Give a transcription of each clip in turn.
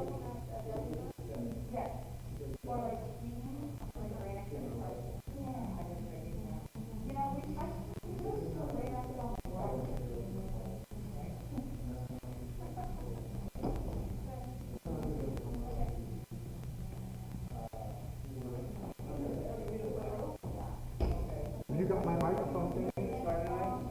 You got my microphone thing started now?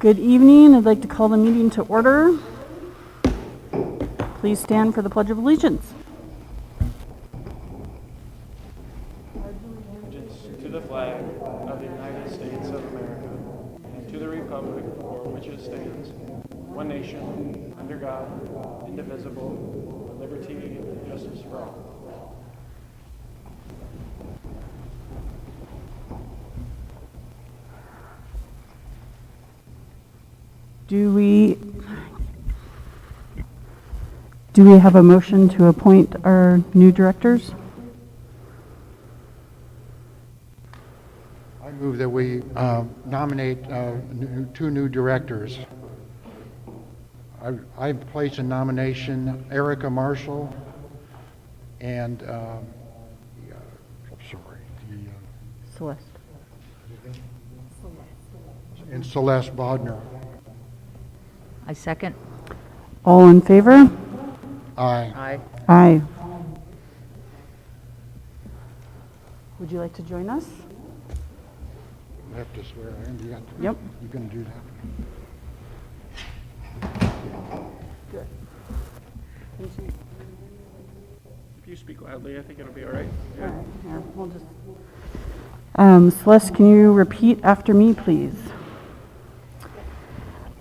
Good evening. I'd like to call the meeting to order. Please stand for the Pledge of Allegiance. Allegiance to the flag of the United States of America and to the republic for which it stands, one nation, under God, indivisible, with liberty and justice for all. Do we have a motion to appoint our new directors? I move that we nominate two new directors. I place in nomination Erica Marshall and Celeste. and Celeste Bodner. I second. All in favor? Aye. Aye. Aye. Would you like to join us? I have to swear in. Yep. You can do that. Good. If you speak loudly, I think it'll be all right. All right, here, we'll just... Celeste, can you repeat after me, please?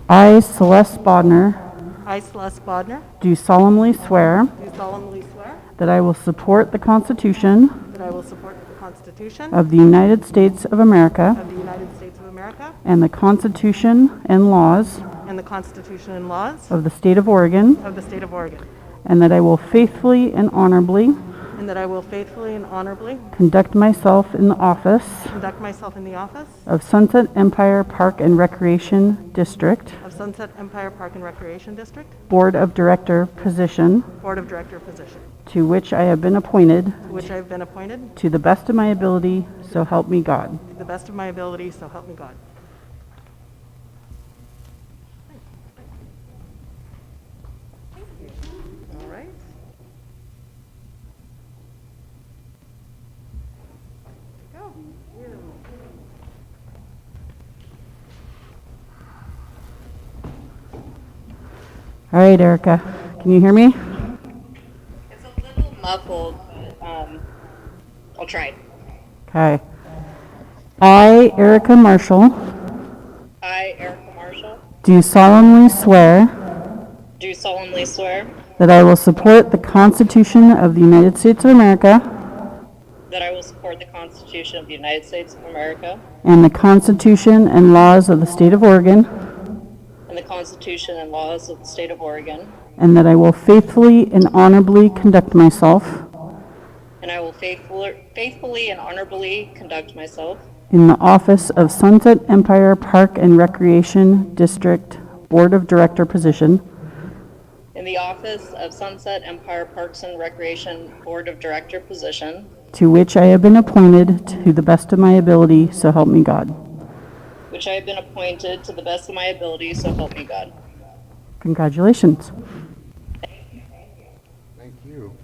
I, Celeste Bodner, I, Celeste Bodner, do solemnly swear do solemnly swear that I will support the Constitution that I will support the Constitution of the United States of America of the United States of America and the Constitution and laws and the Constitution and laws of the State of Oregon, of the State of Oregon, and that I will faithfully and honorably and that I will faithfully and honorably conduct myself in the office conduct myself in the office of Sunset Empire Park and Recreation District of Sunset Empire Park and Recreation District, Board of Director position, Board of Director position, to which I have been appointed to which I have been appointed to the best of my ability, so help me God. to the best of my ability, so help me God. All right. Go. All right, Erica, can you hear me? It's a little muffled, but I'll try. Okay. I, Erica Marshall, I, Erica Marshall, do solemnly swear do solemnly swear that I will support the Constitution of the United States of America that I will support the Constitution of the United States of America and the Constitution and laws of the State of Oregon, and the Constitution and laws of the State of Oregon, and that I will faithfully and honorably conduct myself and I will faithfully and honorably conduct myself in the office of Sunset Empire Park and Recreation District Board of Director position, in the office of Sunset Empire Parks and Recreation Board of Director position, to which I have been appointed to the best of my ability, so help me God. which I have been appointed to the best of my ability, so help me God. Congratulations. Thank you.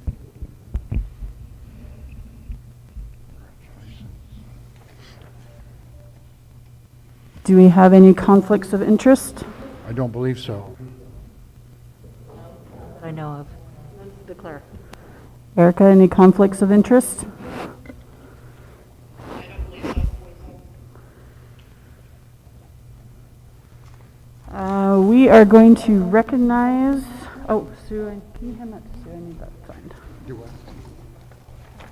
Do we have any conflicts of interest? I don't believe so. That I know of. Declare. Erica, any conflicts of interest? We are going to recognize, oh, Sue, can you hand that to Sue? I need that signed. Do what?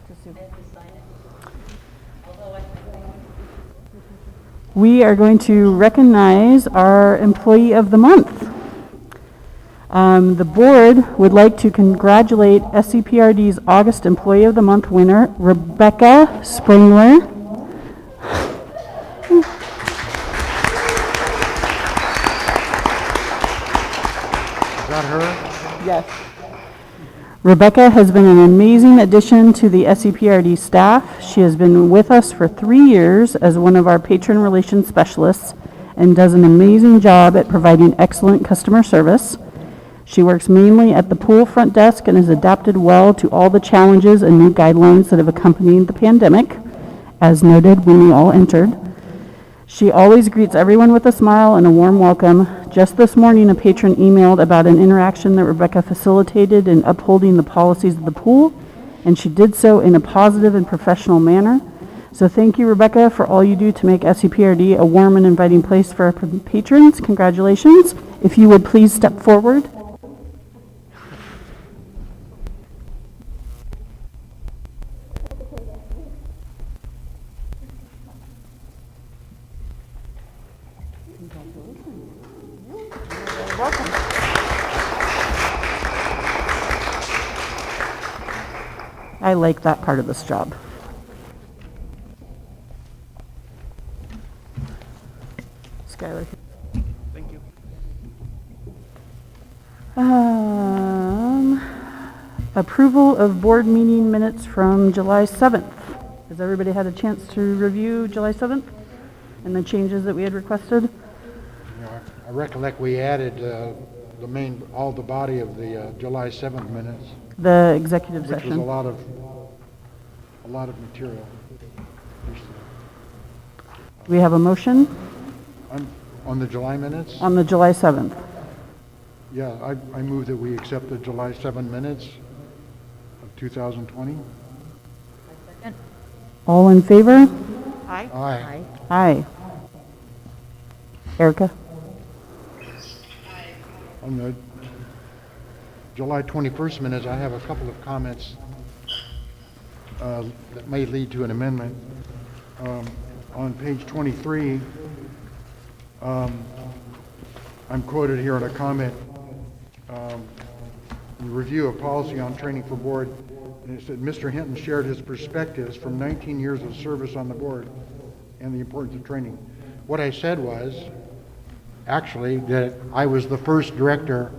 To Sue. We are going to recognize our Employee of the Month. The board would like to congratulate SCPRD's August Employee of the Month winner, Rebecca Springler. Is that her? Yes. Rebecca has been an amazing addition to the SCPRD staff. She has been with us for 3 years as one of our patron relations specialists and does an amazing job at providing excellent customer service. She works mainly at the pool front desk and has adapted well to all the challenges and new guidelines that have accompanied the pandemic, as noted when we all entered. She always greets everyone with a smile and a warm welcome. Just this morning, a patron emailed about an interaction that Rebecca facilitated in upholding the policies of the pool, and she did so in a positive and professional manner. So thank you, Rebecca, for all you do to make SCPRD a warm and inviting place for our patrons. Congratulations. If you would please step forward. I like that part of this job. Skylar. Thank you. Approval of board meeting minutes from July 7th. Has everybody had a chance to review July 7th and the changes that we had requested? You know, I recollect we added all the body of the July 7th minutes, The executive which was session. a lot of material. We have a motion On the July minutes? on the July 7th. Yeah, I move that we accept the July 7 minutes of 2020. All in favor? Aye. Aye. Aye. Erica? On the July 21st minutes, I have a couple of comments that may lead to an amendment. On page 23, I'm quoted here in a comment, review of policy on training for board, and it said, Mr. Hinton shared his perspectives from 19 years of service on the board and the importance of training. What I said was, actually, that I was the first director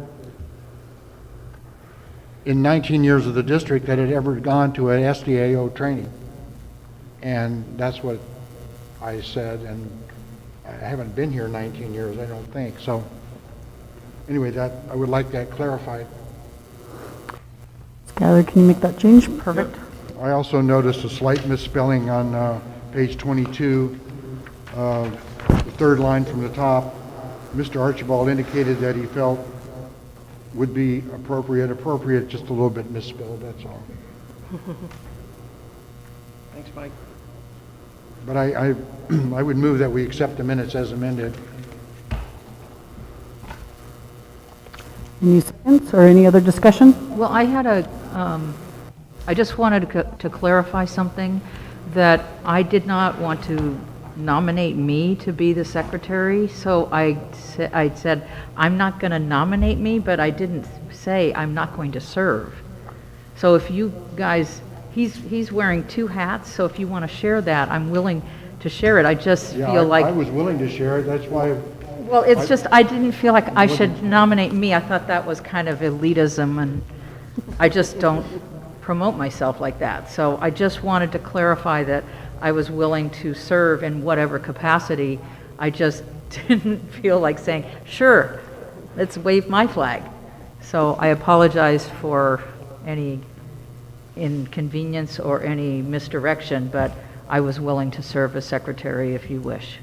in 19 years of the district that had ever gone to an SDAO training. And that's what I said, and I haven't been here 19 years, I don't think. So anyway, I would like that clarified. Skylar, can you make that change? Perfect. I also noticed a slight misspelling on page 22, the third line from the top. Mr. Archibald indicated that he felt would be appropriate, just a little bit misspelled, that's all. Thanks, Mike. But I would move that we accept the minutes as amended. Any seconds or any other discussion? Well, I just wanted to clarify something, that I did not want to nominate me to be the secretary, so I said, I'm not going to nominate me, but I didn't say I'm not going to serve. So if you guys, he's wearing two hats, so if you want to share that, I'm willing to share it. I just Yeah, feel like... I was willing to share it, that's why. Well, it's just, I didn't feel like I should nominate me. I thought that was kind of elitism, and I just don't promote myself like that. So I just wanted to clarify that I was willing to serve in whatever capacity. I just didn't feel like saying, sure, let's wave my flag. So I apologize for any inconvenience or any misdirection, but I was willing to serve as secretary if you wish.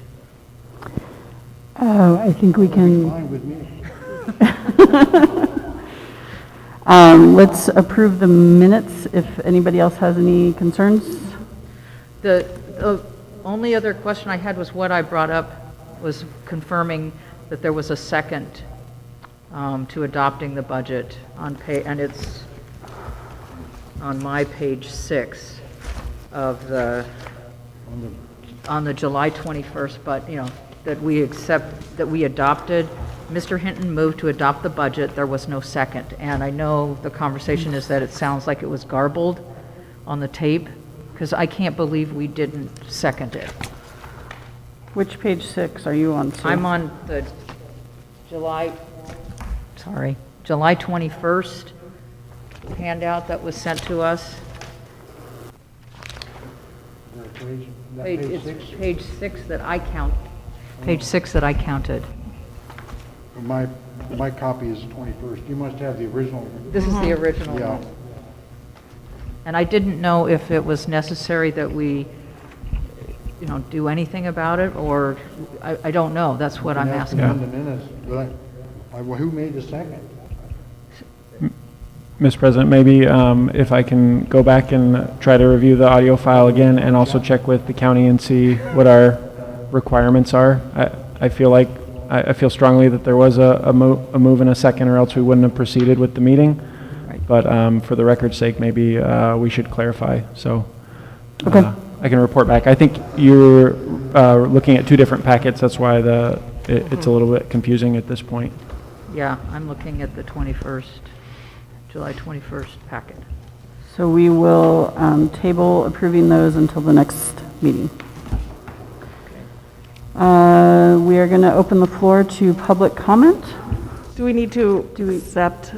Oh, I think we can, Fine with me. let's approve the minutes if anybody else has any concerns. The only other question I had was what I brought up was confirming that there was a second to adopting the budget and it's on my page 6 of on the July 21st, but that we adopted. Mr. Hinton moved to adopt the budget. There was no second. And I know the conversation is that it sounds like it was garbled on the tape, because I can't believe we didn't second it. Which page 6 are you on, Sue? I'm on the July 21st handout that was sent to us. It's page 6 that I count. Page 6 that I counted. My copy is 21st. You must have the original. This is the original Yeah. one. And I didn't know if it was necessary that we do anything about it, or, I don't know, that's what I'm You can ask asking. them in the minutes, but who made the second? Mr. President, maybe if I can go back and try to review the audio file again and also check with the county and see what our requirements are. I feel like, I feel strongly that there was a move in a second, or else we wouldn't have proceeded with the meeting. Right. But for the record's sake, maybe we should clarify, so. Okay. I can report back. I think you're looking at two different packets, that's why it's a little bit confusing at this point. Yeah, I'm looking at the 21st, July 21st packet. So we will table approving those until the next meeting. We are going to open the floor to public comment. Do we need to accept,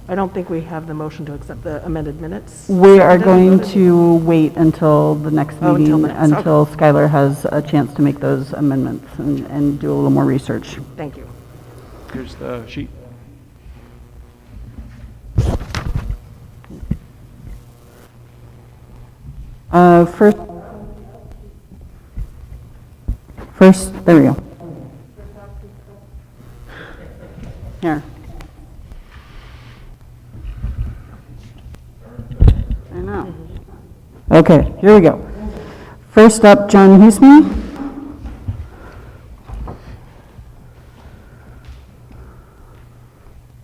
I don't think we have the motion to accept the amended minutes. We are going to wait until the next Oh, until meeting, next, until Skylar has a chance to make those amendments and do a little more research. Thank you. Here's the sheet. First, there we go. Here. I know. Okay, here we go. First up, John Huesman.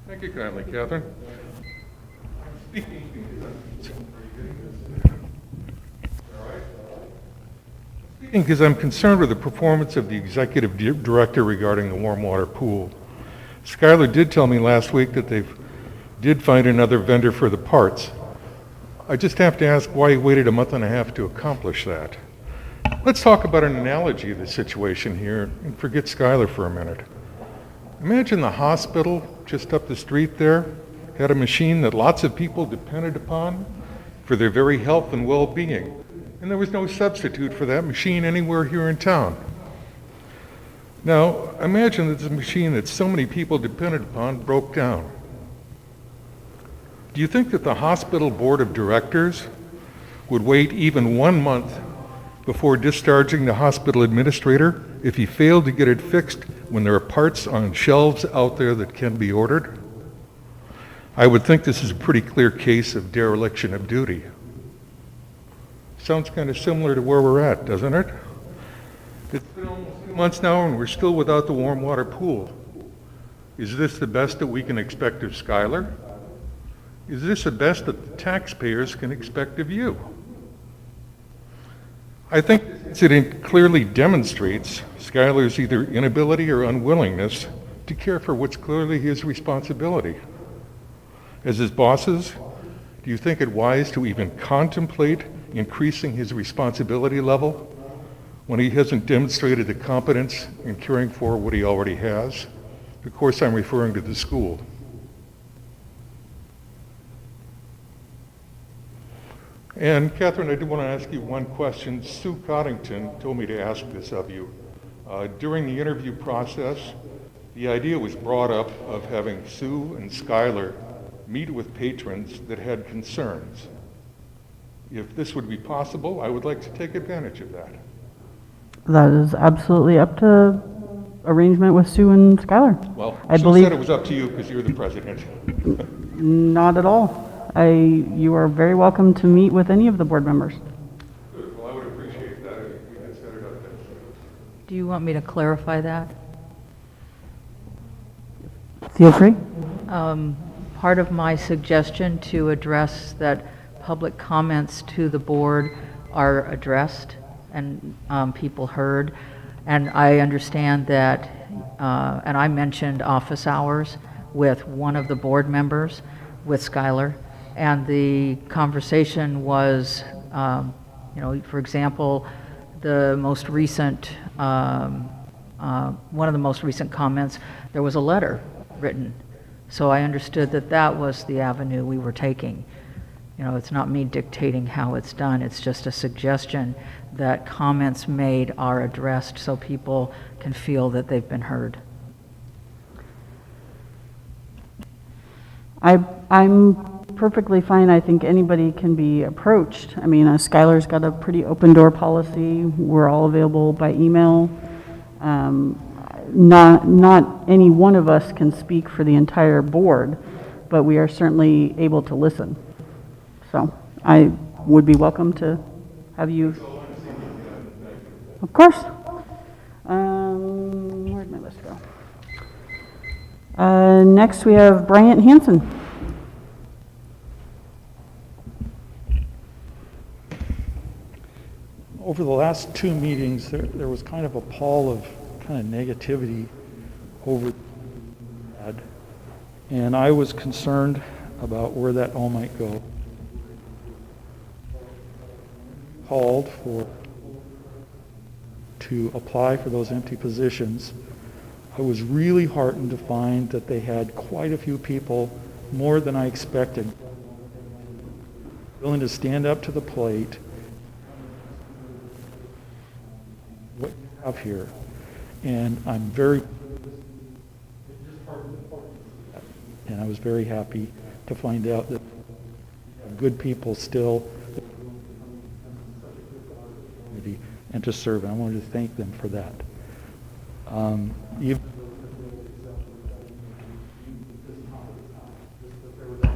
Thank you kindly, Catherine. Because I'm concerned with the performance of the executive director regarding the warm water pool. Skylar did tell me last week that they did find another vendor for the parts. I just have to ask why he waited a month and a half to accomplish that. Let's talk about an analogy of the situation here and forget Skylar for a minute. Imagine the hospital just up the street there had a machine that lots of people depended upon for their very health and well-being. And there was no substitute for that machine anywhere here in town. Now, imagine that the machine that so many people depended upon broke down. Do you think that the hospital board of directors would wait even 1 month before discharging the hospital administrator if he failed to get it fixed when there are parts on shelves out there that can be ordered? I would think this is a pretty clear case of dereliction of duty. Sounds kind of similar to where we're at, doesn't it? It's been almost 2 months now and we're still without the warm water pool. Is this the best that we can expect of Skylar? Is this the best that the taxpayers can expect of you? I think it clearly demonstrates Skylar's either inability or unwillingness to care for what's clearly his responsibility. As his bosses, do you think it wise to even contemplate increasing his responsibility level when he hasn't demonstrated the competence in caring for what he already has? Of course, I'm referring to the school. And Catherine, I do want to ask you one question. Sue Coddington told me to ask this of you. During the interview process, the idea was brought up of having Sue and Skylar meet with patrons that had concerns. If this would be possible, I would like to take advantage of that. That is absolutely up to arrangement with Sue and Skylar. Well, I Sue believe said it was up to you because you're the president. not at all. You are very welcome to meet with any of the board members. Good. Well, I would appreciate that if we could set it up then. Do you want me to clarify that? Feel free. Part of my suggestion to address that public comments to the board are addressed and people heard. And I understand that, and I mentioned office hours with one of the board members, with Skylar, and the conversation was, for example, the most recent, one of the most recent comments, there was a letter written. So I understood that that was the avenue we were taking. It's not me dictating how it's done, it's just a suggestion that comments made are addressed so people can feel that they've been heard. I'm perfectly fine. I think anybody can be approached. I mean, Skylar's got a pretty open door policy. We're all available by email. Not any one of us can speak for the entire board, but we are certainly able to listen. So I would be welcome to have you. Of course. Where'd my list go? Next, we have Bryant Hansen. Over the last 2 meetings, there was kind of a pall of kind of negativity over that, and I was concerned about where that all might go. Called to apply for those empty positions. I was really heartened to find that they had quite a few people, more than I expected, willing to stand up to the plate. What you have here, and I was very happy to find out that good people still and to serve. And I wanted to thank them for that.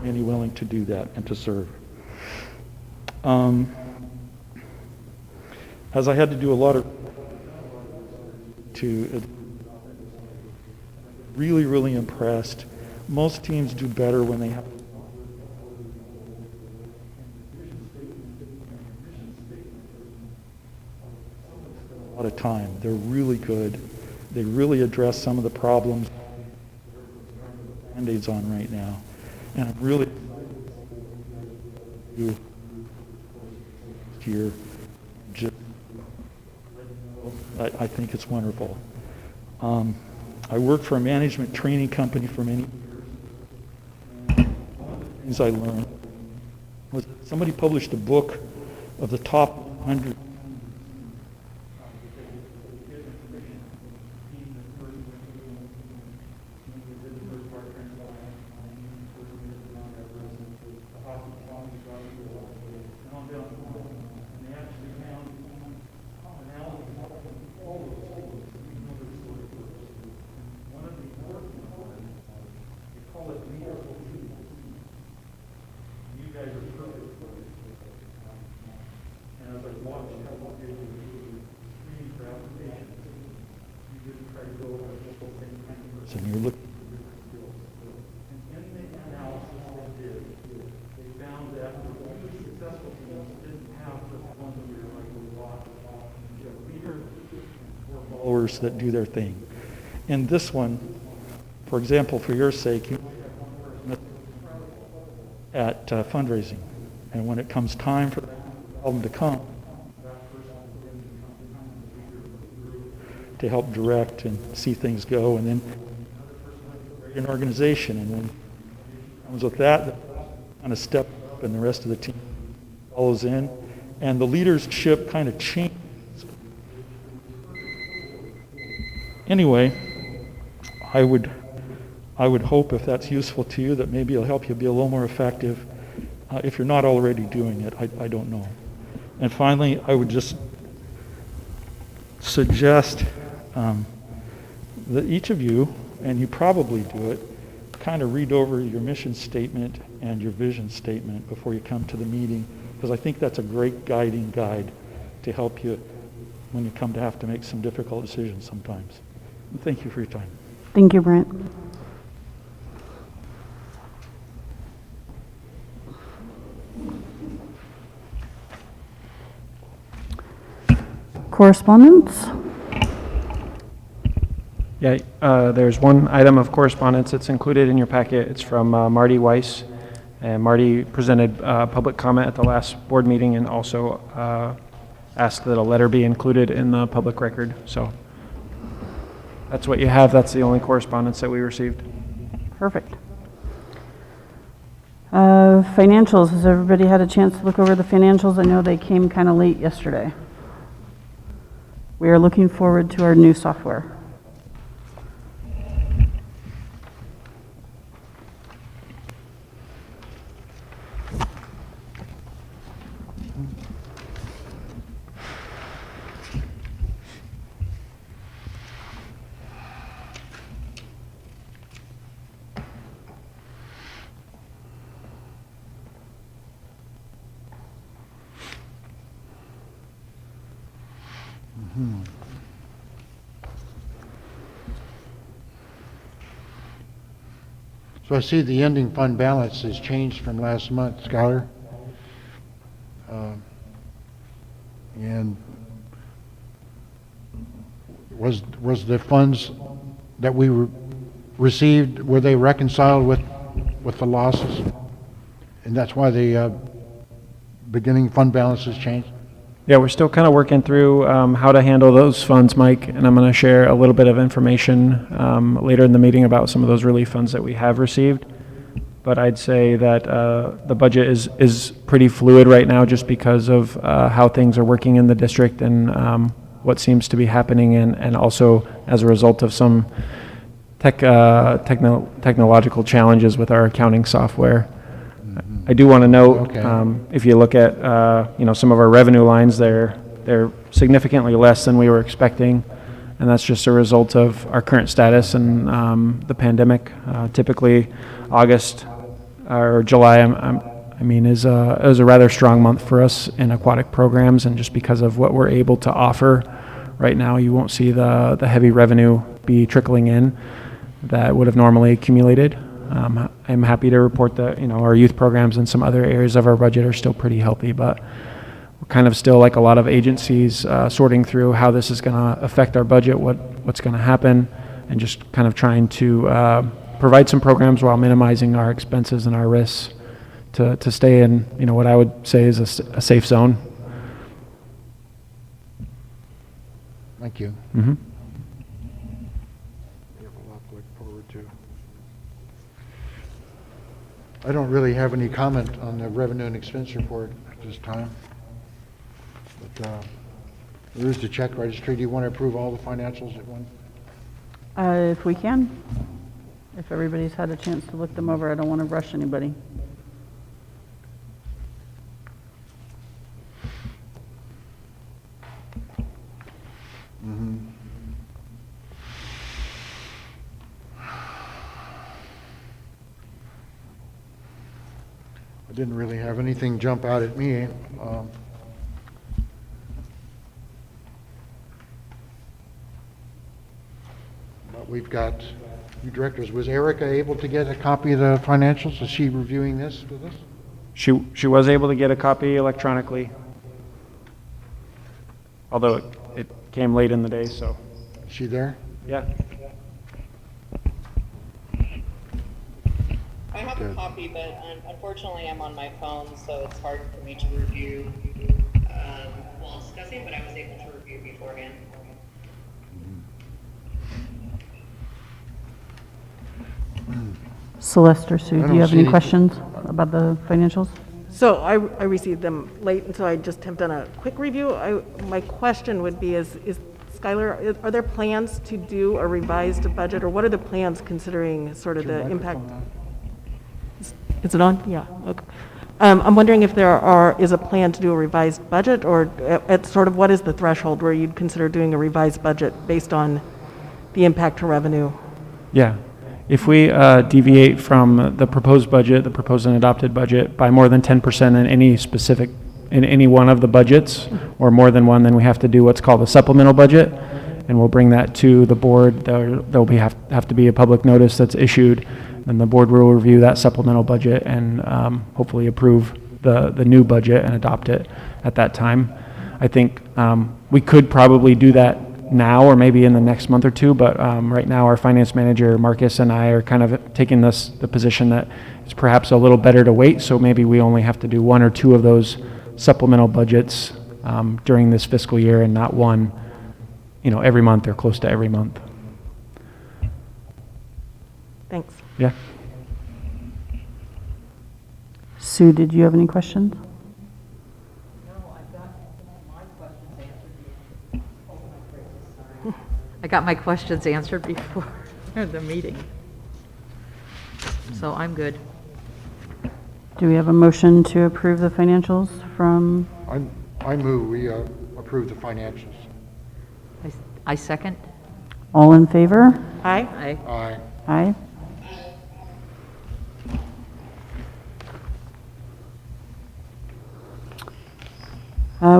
Many willing to do that and to serve. As I had to do a lot of really impressed. Most teams do better when they have a lot of time. They're really good. They really address some of the problems Band-Aids on right now. And I'm really here. I think it's wonderful. I worked for a management training company for many years. One of the things I learned was that somebody published a book of the top 100 and you're looking. And in the analysis they did, they found that the really successful teams didn't have the ones that we were like a lot of leaders or followers that do their thing. In this one, for example, for your sake, you might have one person at fundraising, and when it comes time for that album to come, to help direct and see things go, and then an organization, and when it comes with that, kind of step up, and the rest of the team follows in, and the leadership kind of changes. Anyway, I would hope, if that's useful to you, that maybe it'll help you be a little more effective. If you're not already doing it, I don't know. And finally, I would just suggest that each of you, and you probably do it, kind of read over your mission statement and your vision statement before you come to the meeting, because I think that's a great guiding guide to help you when you come to have to make some difficult decisions sometimes. And thank you for your time. Thank you, Brent. Correspondence? Yeah, there's one item of correspondence that's included in your packet. It's from Marty Weiss. And Marty presented public comment at the last board meeting and also asked that a letter be included in the public record. So that's what you have. That's the only correspondence that we received. Perfect. Financials. Has everybody had a chance to look over the financials? I know they came kind of late yesterday. We are looking forward to our new software. So I see the ending fund balance has changed from last month, Skylar. And was the funds that we received, were they reconciled with the losses? And that's why the beginning fund balance has changed? Yeah, we're still kind of working through how to handle those funds, Mike, and I'm going to share a little bit of information later in the meeting about some of those relief funds that we have received. But I'd say that the budget is pretty fluid right now just because of how things are working in the district and what seems to be happening, and also as a result of some technological challenges with our accounting software. I do want to note, if you look at some of our revenue lines, they're significantly less than we were expecting, and that's just a result of our current status and the pandemic. Typically, August or July, is a rather strong month for us in aquatic programs, and just because of what we're able to offer right now, you won't see the heavy revenue be trickling in that would have normally accumulated. I'm happy to report that our youth programs and some other areas of our budget are still pretty healthy, but we're kind of still, like a lot of agencies, sorting through how this is going to affect our budget, what's going to happen, and just kind of trying to provide some programs while minimizing our expenses and our risks to stay in what I would say is a safe zone. Thank you. Mm-hmm. We have a lot to look forward to. I don't really have any comment on the revenue and expense report at this time. But there is the check registry. Do you want to approve all the financials at once? If we can. If everybody's had a chance to look them over, I don't want to rush anybody. Mm-hmm. I didn't really have anything jump out at me. But we've got you directors. Was Erica able to get a copy of the financials? Is she reviewing this with us? She was able to get a copy electronically, although it came late in the day, so. Is she there? Yeah. I have a copy, but unfortunately I'm on my phone, so it's hard for me to review while discussing, but I was able to review beforehand. Celeste or Sue, do you have any questions about the financials? So I received them late, and so I just have done a quick review. My question would be is Skylar, are there plans to do a revised budget, or what are the plans considering sort of the impact? Is it on? Yeah. Okay. I'm wondering if there is a plan to do a revised budget, or at sort of what is the threshold where you'd consider doing a revised budget based on the impact to revenue? Yeah. If we deviate from the proposed budget, the proposed and adopted budget, by more than 10% in any one of the budgets, or more than one, then we have to do what's called a supplemental budget, and we'll bring that to the board. There'll have to be a public notice that's issued, and the board will review that supplemental budget and hopefully approve the new budget and adopt it at that time. I think we could probably do that now or maybe in the next month or two, but right now our finance manager Marcus and I are kind of taking the position that it's perhaps a little better to wait, so maybe we only have to do one or two of those supplemental budgets during this fiscal year, and not one every month or close to every month. Thanks. Yeah. Sue, did you have any questions? I got my questions answered before the meeting. So I'm good. Do we have a motion to approve the financials from? I move we approve the financials. I second. All in favor? Aye. Aye. Aye.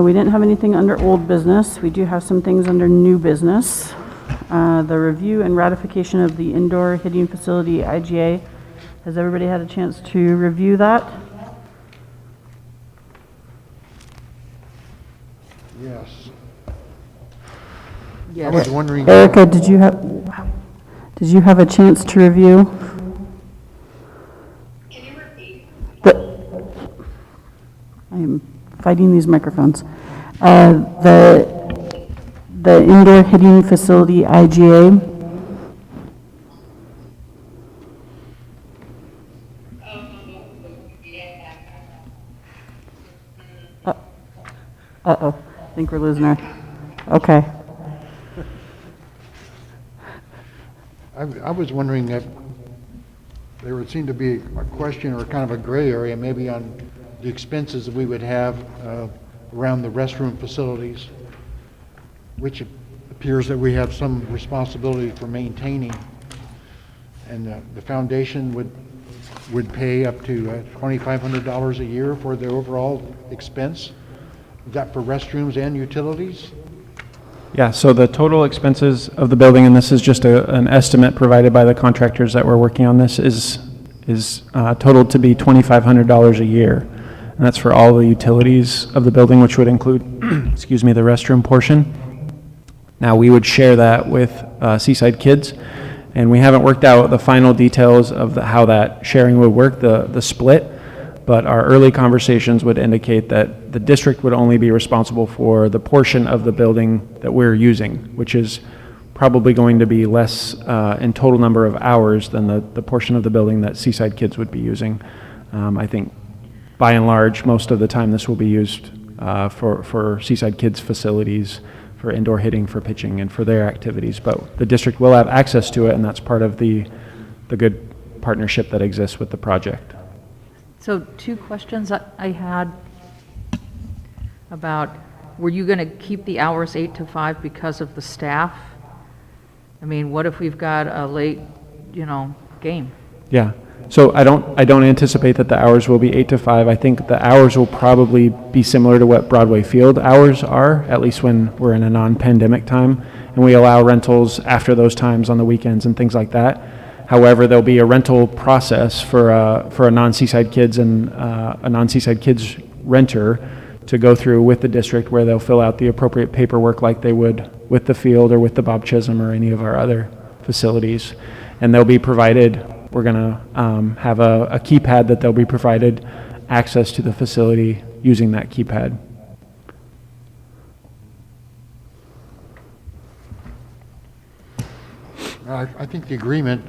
We didn't have anything under old business. We do have some things under new business. The review and ratification of the indoor hitting facility IGA Has everybody had a chance to review that? Yes. I Yes. was wondering. Erica, did you have a chance to review? Can you repeat? I am fighting these microphones. The indoor hitting facility IGA. Uh-oh, I think we're losing her. Okay. I was wondering if there would seem to be a question or kind of a gray area maybe on the expenses that we would have around the restroom facilities, which it appears that we have some responsibility for maintaining. And the foundation would pay up to $2,500 a year for the overall expense. Is that for restrooms and utilities? Yeah, so the total expenses of the building, and this is just an estimate provided by the contractors that were working on this, is totaled to be $2,500 a year. And that's for all the utilities of the building, which would include, excuse me, the restroom portion. Now, we would share that with Seaside Kids, and we haven't worked out the final details of how that sharing would work, the split, but our early conversations would indicate that the district would only be responsible for the portion of the building that we're using, which is probably going to be less in total number of hours than the portion of the building that Seaside Kids would be using. I think by and large, most of the time this will be used for Seaside Kids facilities, for indoor hitting, for pitching, and for their activities. But the district will have access to it, and that's part of the good partnership that exists with the project. So two questions I had about, were you going to keep the hours 8 to 5 because of the staff? I mean, what if we've got a late, game? Yeah. So I don't anticipate that the hours will be 8 to 5. I think the hours will probably be similar to what Broadway Field hours are, at least when we're in a non-pandemic time, and we allow rentals after those times on the weekends and things like that. However, there'll be a rental process for a non-Seaside Kids and a non-Seaside Kids renter to go through with the district, where they'll fill out the appropriate paperwork like they would with the field or with the Bob Chisholm or any of our other facilities. And they'll be provided, we're going to have a keypad that they'll be provided access to the facility using that keypad. I think the agreement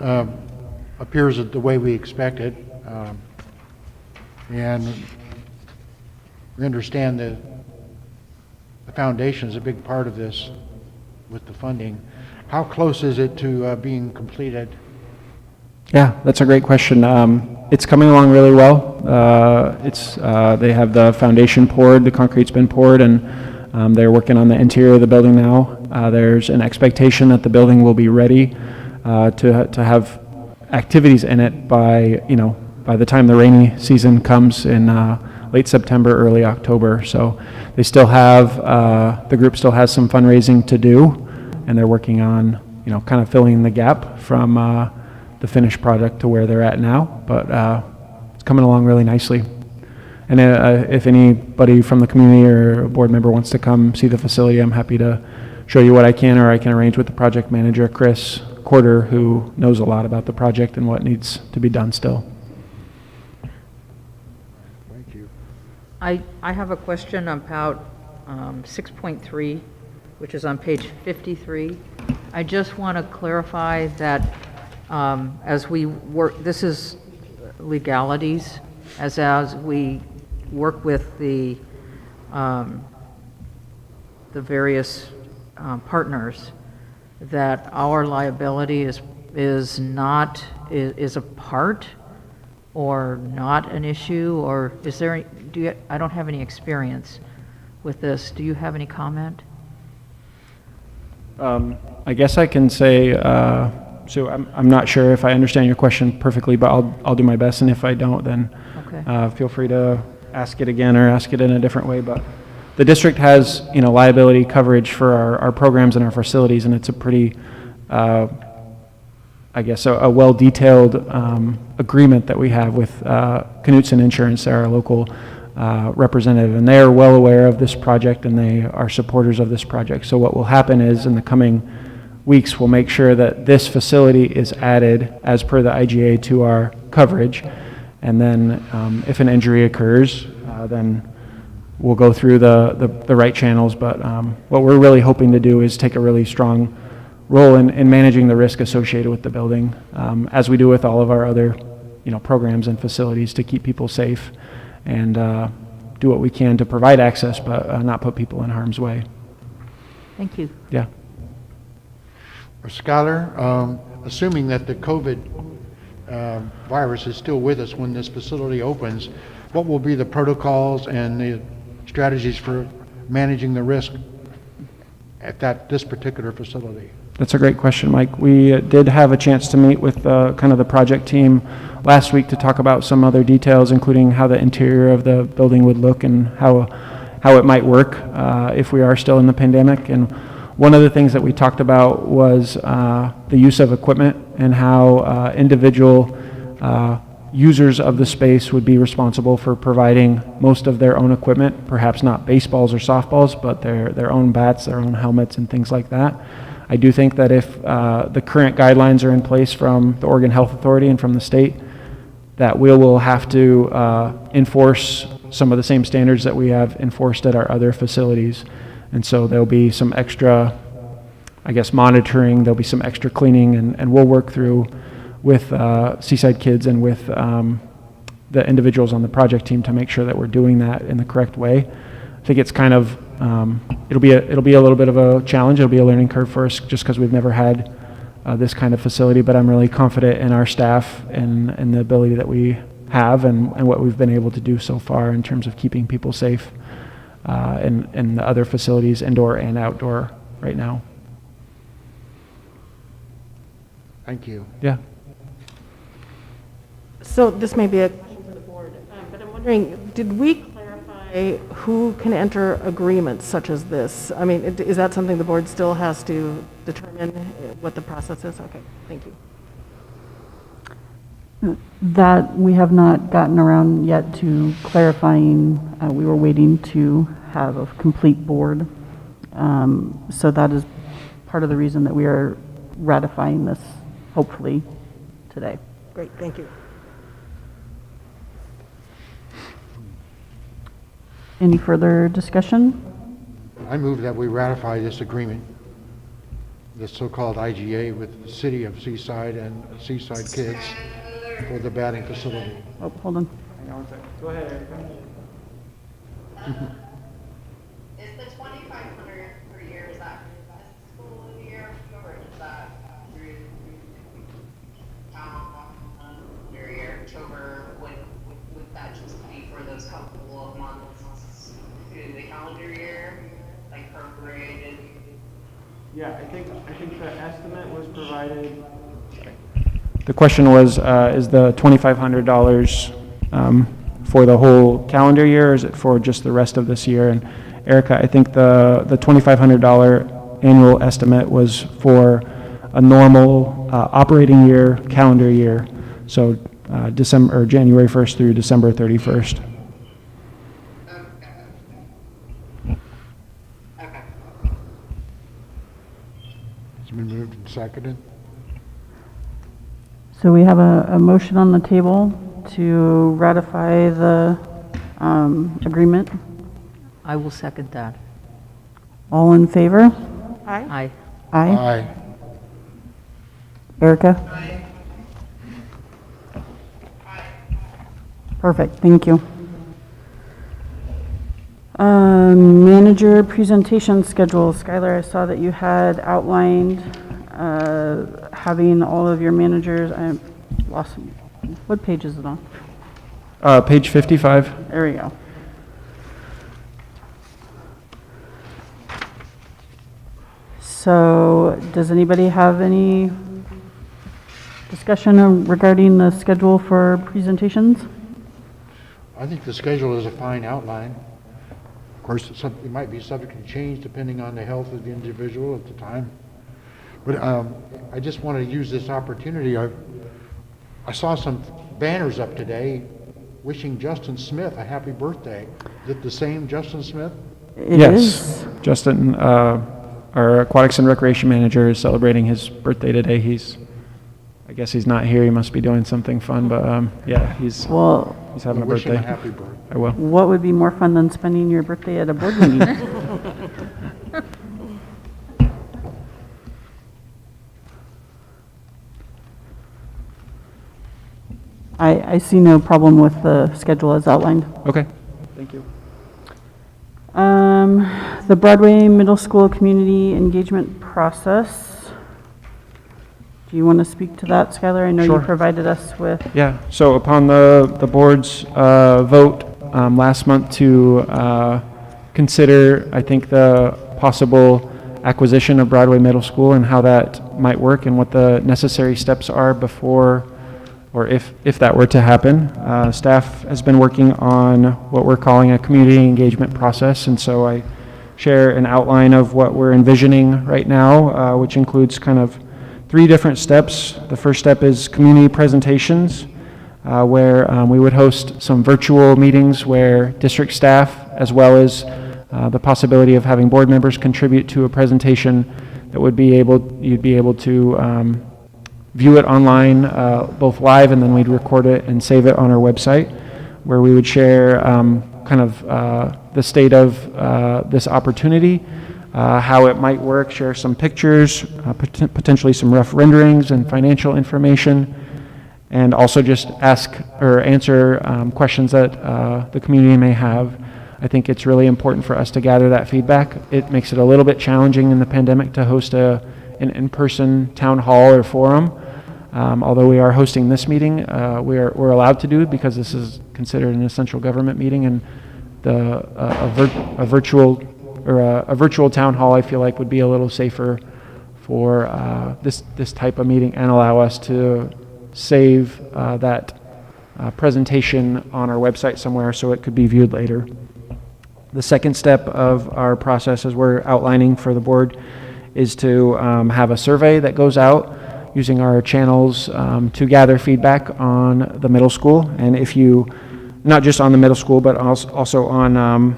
appears the way we expected. And we understand that the foundation is a big part of this with the funding. How close is it to being completed? Yeah, that's a great question. It's coming along really well. They have the foundation poured, the concrete's been poured, and they're working on the interior of the building now. There's an expectation that the building will be ready to have activities in it by the time the rainy season comes in late September, early October. So they still have, the group still has some fundraising to do, and they're working on, kind of filling the gap from the finished product to where they're at now. But it's coming along really nicely. And if anybody from the community or a board member wants to come see the facility, I'm happy to show you what I can, or I can arrange with the project manager, Chris Quarter, who knows a lot about the project and what needs to be done still. Thank you. I have a question about 6.3, which is on page 53. I just want to clarify that as we work, this is legalities, as we work with the various partners, that our liability is a part or not an issue, or is there, I don't have any experience with this. Do you have any comment? I guess I can say, so I'm not sure if I understand your question perfectly, but I'll do my best, and if I don't, then Okay. feel free to ask it again or ask it in a different way. But the district has, liability coverage for our programs and our facilities, and it's a pretty I guess, a well-detailed agreement that we have with Knutson Insurance. They're our local representative, and they are well aware of this project, and they are supporters of this project. So what will happen is, in the coming weeks, we'll make sure that this facility is added as per the IGA to our coverage, and then if an injury occurs, then we'll go through the right channels. But what we're really hoping to do is take a really strong role in managing the risk associated with the building, as we do with all of our other, programs and facilities, to keep people safe and do what we can to provide access, but not put people in harm's way. Thank you. Yeah. Skylar, assuming that the COVID virus is still with us when this facility opens, what will be the protocols and the strategies for managing the risk at this particular facility? That's a great question, Mike. We did have a chance to meet with kind of the project team last week to talk about some other details, including how the interior of the building would look and how it might work if we are still in the pandemic. And one of the things that we talked about was the use of equipment and how individual users of the space would be responsible for providing most of their own equipment, perhaps not baseballs or softballs, but their own bats, their own helmets, and things like that. I do think that if the current guidelines are in place from the Oregon Health Authority and from the state, that we will have to enforce some of the same standards that we have enforced at our other facilities. And so there'll be some extra, monitoring, there'll be some extra cleaning, and we'll work through with Seaside Kids and with the individuals on the project team to make sure that we're doing that in the correct way. I think it's kind of, it'll be a little bit of a challenge. It'll be a learning curve for us just because we've never had this kind of facility, but I'm really confident in our staff and the ability that we have and what we've been able to do so far in terms of keeping people safe in the other facilities, indoor and outdoor, right now. Thank you. Yeah. So this may be a question for the board, but I'm wondering, did we clarify who can enter agreements such as this? I mean, is that something the board still has to determine what the process is? Okay, thank you. That we have not gotten around yet to clarifying. We were waiting to have a complete board. So that is part of the reason that we are ratifying this, hopefully, today. Great, thank you. Any further discussion? I move that we ratify this agreement, the so-called IGA with the city of Seaside and Seaside Kids for the batting facility. Oh, hold on. Hang on one second. Go ahead, Erica. Is the 2,500 per year, is that for this school year, or is that through your year, October? Would that just be for those couple of months through the calendar year, like prorated? Yeah, I think the estimate was provided. The question was, is the $2,500 for the whole calendar year, or is it for just the rest of this year? And Erica, I think the $2,500 annual estimate was for a normal operating year, calendar year, so January 1st through December 31st. Okay. It's been moved and seconded. So we have a motion on the table to ratify the agreement. I will second that. All in favor? Aye. Aye. Aye. Erica? Perfect, thank you. Manager presentation schedule. Skylar, I saw that you had outlined having all of your managers, I lost, what page is it on? Page 55. There we go. So, does anybody have any discussion regarding the schedule for presentations? I think the schedule is a fine outline. Of course, it might be subject to change depending on the health of the individual at the time. But I just want to use this opportunity. I saw some banners up today wishing Justin Smith a happy birthday. Is it the same Justin Smith? It Yes, is. Justin, our aquatics and recreation manager, is celebrating his birthday today. I guess he's not here. He must be doing something fun, but yeah, he's Well, having a Wish him birthday. a happy birthday. I will. what would be more fun than spending your birthday at a board meeting? I see no problem with the schedule as outlined. Okay. Thank you. The Broadway Middle School Community Engagement Process. Do you want to speak to that, Skylar? I know you Sure. provided us with, Yeah, so upon the board's vote last month to consider, I think, the possible acquisition of Broadway Middle School and how that might work and what the necessary steps are before, or if that were to happen, staff has been working on what we're calling a community engagement process, and so I share an outline of what we're envisioning right now, which includes kind of 3 different steps. The first step is community presentations, where we would host some virtual meetings where district staff, as well as the possibility of having board members contribute to a presentation that you'd be able to view it online, both live, and then we'd record it and save it on our website, where we would share kind of the state of this opportunity, how it might work, share some pictures, potentially some rough renderings and financial information, and also just ask or answer questions that the community may have. I think it's really important for us to gather that feedback. It makes it a little bit challenging in the pandemic to host an in-person town hall or forum. Although we are hosting this meeting, we're allowed to do it because this is considered an essential government meeting, and a virtual town hall, I feel like, would be a little safer for this type of meeting and allow us to save that presentation on our website somewhere so it could be viewed later. The second step of our process, as we're outlining for the board, is to have a survey that goes out using our channels to gather feedback on the middle school. And if you, not just on the middle school, but also on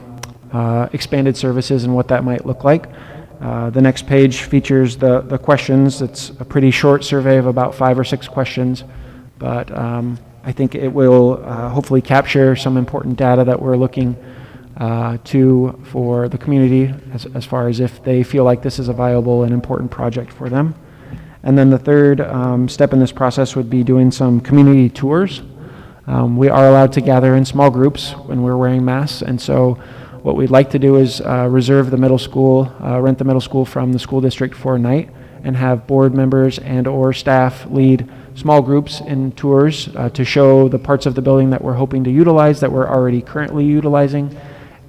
expanded services and what that might look like. The next page features the questions. It's a pretty short survey of about 5 or 6 questions, but I think it will hopefully capture some important data that we're looking for the community as far as if they feel like this is a viable and important project for them. And then the third step in this process would be doing some community tours. We are allowed to gather in small groups when we're wearing masks, and so what we'd like to do is reserve the middle school, rent the middle school from the school district for a night, and have board members and or staff lead small groups in tours to show the parts of the building that we're hoping to utilize, that we're already currently utilizing,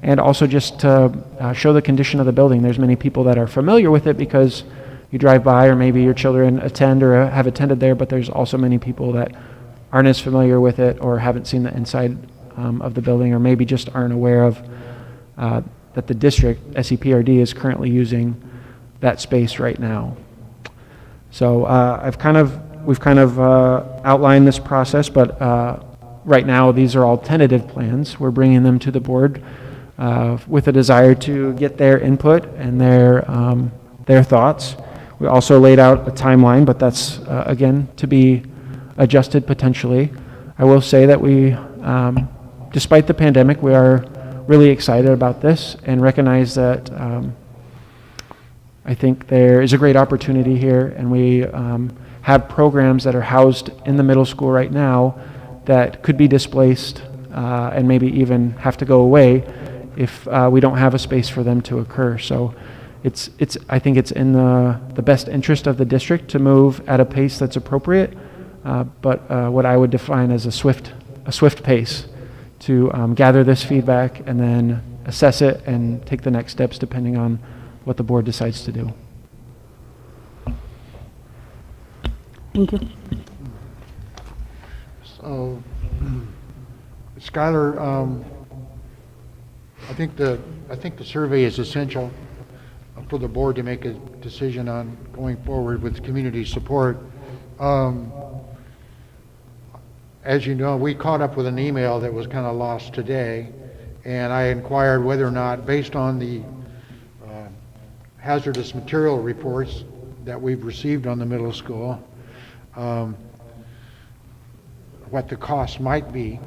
and also just to show the condition of the building. There's many people that are familiar with it because you drive by, or maybe your children attend or have attended there, but there's also many people that aren't as familiar with it or haven't seen the inside of the building, or maybe just aren't aware of that the district, SEPRD, is currently using that space right now. So we've kind of outlined this process, but right now these are all tentative plans. We're bringing them to the board with a desire to get their input and their thoughts. We also laid out a timeline, but that's, again, to be adjusted potentially. I will say that we, despite the pandemic, we are really excited about this and recognize that I think there is a great opportunity here, and we have programs that are housed in the middle school right now that could be displaced and maybe even have to go away if we don't have a space for them to occur. So I think it's in the best interest of the district to move at a pace that's appropriate, but what I would define as a swift pace to gather this feedback and then assess it and take the next steps depending on what the board decides to do. Thank you. So, Skylar, I think the survey is essential for the board to make a decision on going forward with community support. As you know, we caught up with an email that was kind of lost today, and I inquired whether or not, based on the hazardous material reports that we've received on the middle school, what the cost might be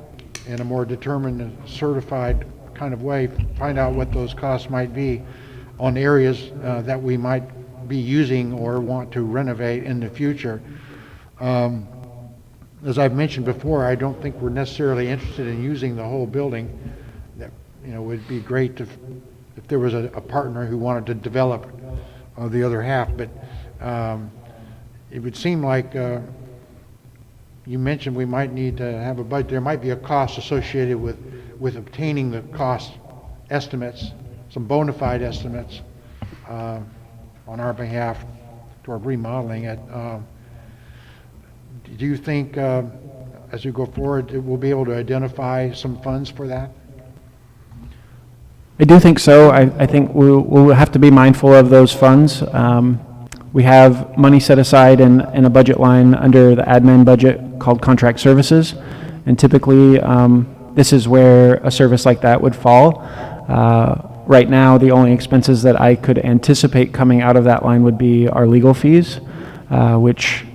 in a more determined and certified kind of way, find out what those costs might be on areas that we might be using or want to renovate in the future. As I've mentioned before, I don't think we're necessarily interested in using the whole building. That, you know, would be great if there was a partner who wanted to develop the other half, but it would seem like you mentioned we might need to have a budget. There might be a cost associated with obtaining the cost estimates, some bona fide estimates on our behalf toward remodeling it. Do you think as we go forward we'll be able to identify some funds for that? I do think so. I think we'll have to be mindful of those funds. We have money set aside in a budget line under the admin budget called contract services, and typically this is where a service like that would fall. Right now, the only expenses that I could anticipate coming out of that line would be our legal fees, which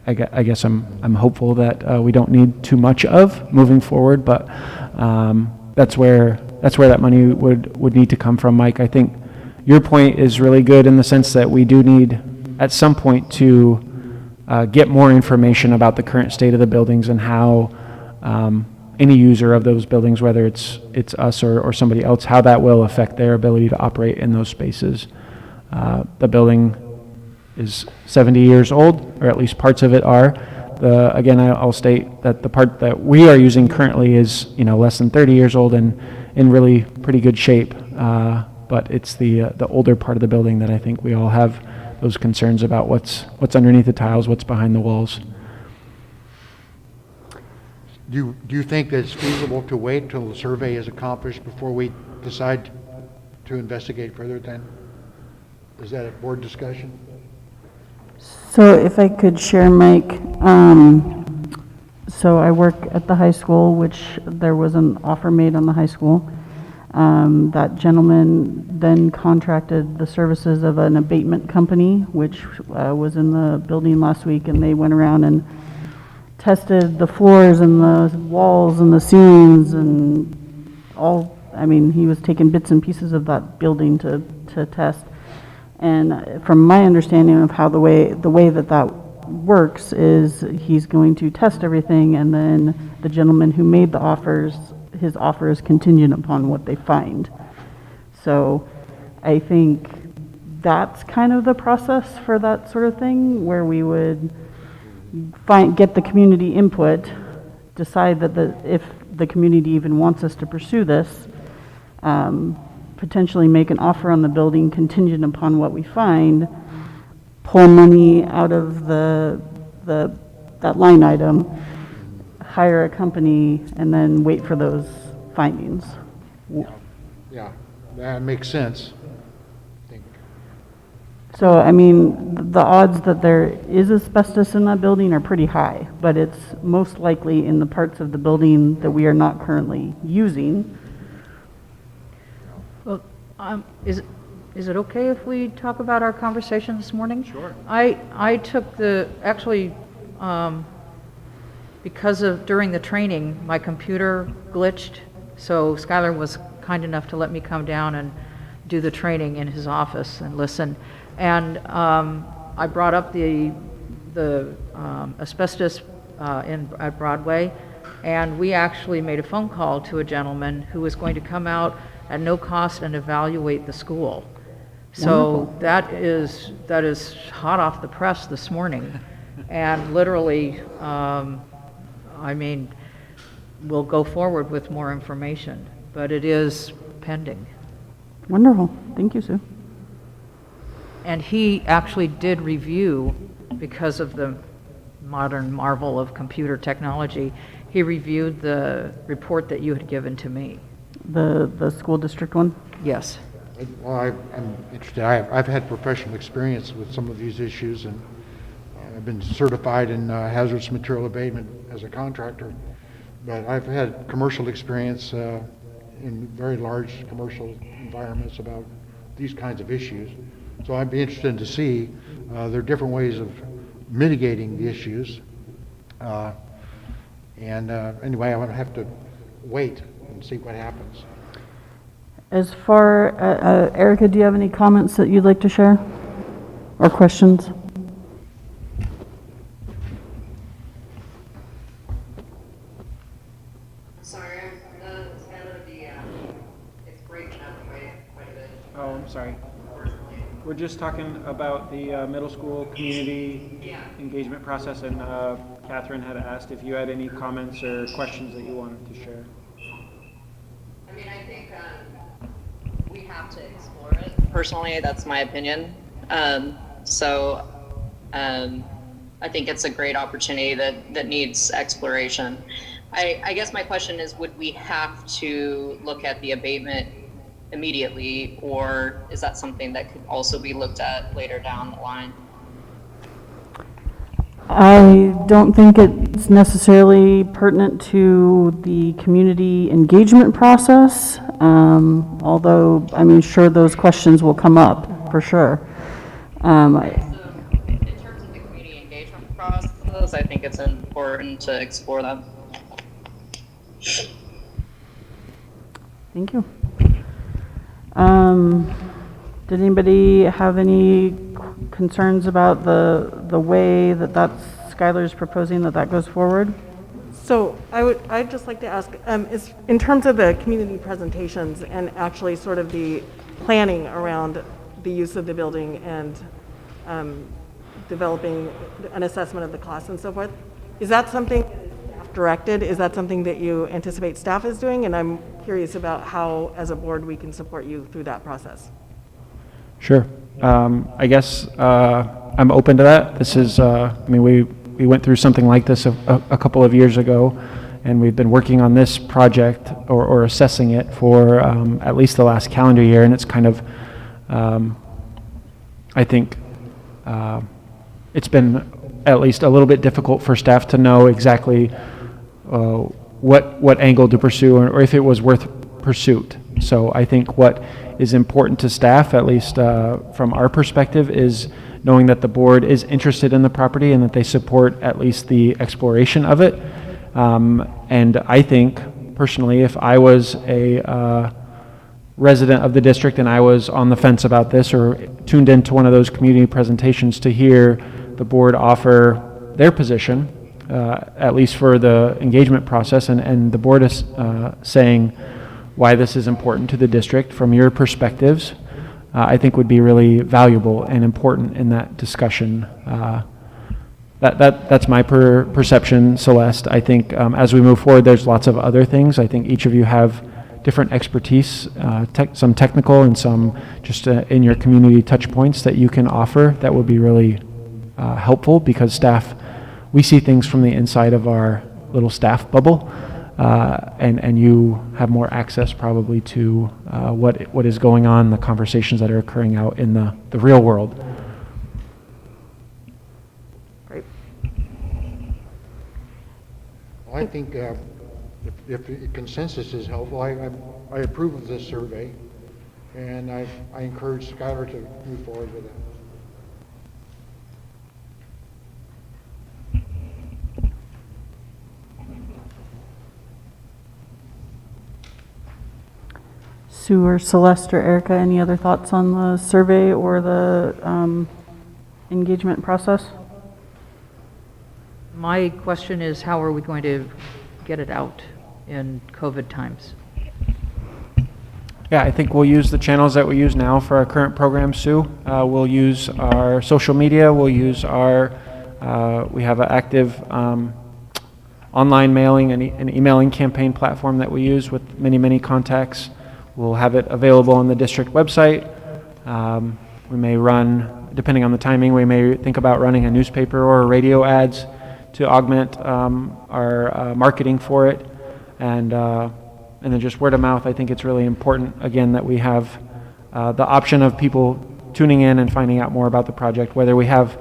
I guess I'm hopeful that we don't need too much of moving forward, but that's where that money would need to come from, Mike. I think your point is really good in the sense that we do need at some point to get more information about the current state of the buildings and how any user of those buildings, whether it's us or somebody else, how that will affect their ability to operate in those spaces. The building is 70 years old, or at least parts of it are. Again, I'll state that the part that we are using currently is, less than 30 years old and in really pretty good shape. But it's the older part of the building that I think we all have those concerns about what's underneath the tiles, what's behind the walls. Do you think that it's feasible to wait till the survey is accomplished before we decide to investigate further then? Is that a board discussion? So if I could share, Mike, so I work at the high school, which there was an offer made on the high school. That gentleman then contracted the services of an abatement company, which was in the building last week, and they went around and tested the floors and the walls and the ceilings and all. I mean, he was taking bits and pieces of that building to test. And from my understanding of how the way that works is he's going to test everything, and then the gentleman who made the offers, his offer is contingent upon what they find. So I think that's kind of the process for that sort of thing, where we would get the community input, decide that if the community even wants us to pursue this, potentially make an offer on the building contingent upon what we find, pull money out of that line item, hire a company, and then wait for those findings. Yeah, that makes sense. So, I mean, the odds that there is asbestos in that building are pretty high, but it's most likely in the parts of the building that we are not currently using. Well, is it okay if we talk about our conversation this morning? Sure. I took because of during the training, my computer glitched, so Skylar was kind enough to let me come down and do the training in his office and listen. And I brought up the asbestos at Broadway, and we actually made a phone call to a gentleman who was going to come out at no cost and evaluate the school. So that is hot off the press this morning, and literally, we'll go forward with more information, but it is pending. Wonderful. Thank you, Sue. And he actually did review, because of the modern marvel of computer technology, he reviewed the report that you had given to me. The school district one? Yes. Well, I'm interested. I've had professional experience with some of these issues, and I've been certified in hazardous material abatement as a contractor. But I've had commercial experience in very large commercial environments about these kinds of issues. So I'd be interested to see there are different ways of mitigating the issues. Anyway, I'm going to have to wait and see what happens. As far, Erica, do you have any comments that you'd like to share or questions? Sorry, it's breaking up quite a bit, Oh, I'm sorry. unfortunately. We're just talking about the middle school community Yeah. engagement process, and Catherine had asked if you had any comments or questions that you wanted to share. I mean, I think we have to explore it. Personally, that's my opinion. I think it's a great opportunity that needs exploration. I guess my question is, would we have to look at the abatement immediately, or is that something that could also be looked at later down the line? I don't think it's necessarily pertinent to the community engagement process, although, I mean, sure, those questions will come up, for sure. So in terms of the community engagement process, I think it's important to explore that. Thank you. Did anybody have any concerns about the way that's Skylar's proposing that goes forward? So I'd just like to ask, is in terms of the community presentations and actually sort of the planning around the use of the building and developing an assessment of the costs and so forth, is that something that is staff directed? Is that something that you anticipate staff is doing? And I'm curious about how, as a board, we can support you through that process. Sure. I guess I'm open to that. This is, I mean, we went through something like this a couple of years ago, and we've been working on this project or assessing it for at least the last calendar year, and it's kind of, I think, it's been at least a little bit difficult for staff to know exactly what angle to pursue or if it was worth pursuit. So I think what is important to staff, at least from our perspective, is knowing that the board is interested in the property and that they support at least the exploration of it. And I think, personally, if I was a resident of the district and I was on the fence about this or tuned into one of those community presentations to hear the board offer their position, at least for the engagement process, and the board is saying why this is important to the district from your perspectives, I think would be really valuable and important in that discussion. That's my perception, Celeste. I think as we move forward, there's lots of other things. I think each of you have different expertise, some technical and some just in your community touch points that you can offer that would be really helpful, because staff, we see things from the inside of our little staff bubble, and you have more access probably to what is going on, the conversations that are occurring out in the real world. Great. Well, I think if consensus is helpful, I approve of this survey, and I encourage Skylar to move forward with it. Sue or Celeste or Erica, any other thoughts on the survey or the engagement process? My question is, how are we going to get it out in COVID times? Yeah, I think we'll use the channels that we use now for our current program, Sue. We'll use our social media. We'll use our, we have an active online mailing and emailing campaign platform that we use with many, many contacts. We'll have it available on the district website. We may run, depending on the timing, we may think about running a newspaper or radio ads to augment our marketing for it. And then just word of mouth. I think it's really important, again, that we have the option of people tuning in and finding out more about the project. Whether we have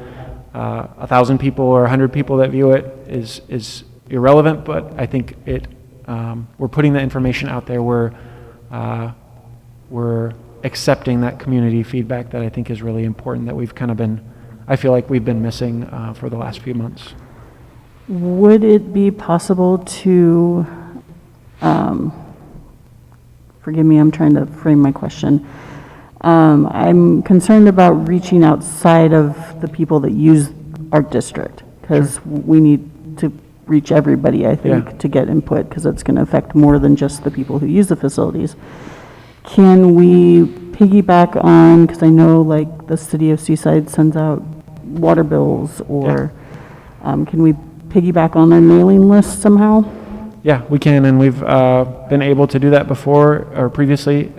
1,000 people or 100 people that view it is irrelevant, but I think we're putting the information out there. We're accepting that community feedback that I think is really important, that we've kind of been, I feel like we've been missing for the last few months. Would it be possible to, forgive me, I'm trying to frame my question. I'm concerned about reaching outside of the people that use our district, because we need to reach everybody, I think, Yeah. to get input, because it's going to affect more than just the people who use the facilities. Can we piggyback on, because I know like the city of Seaside sends out water bills, or can we piggyback on their mailing list somehow? Yeah, we can, and we've been able to do that before or previously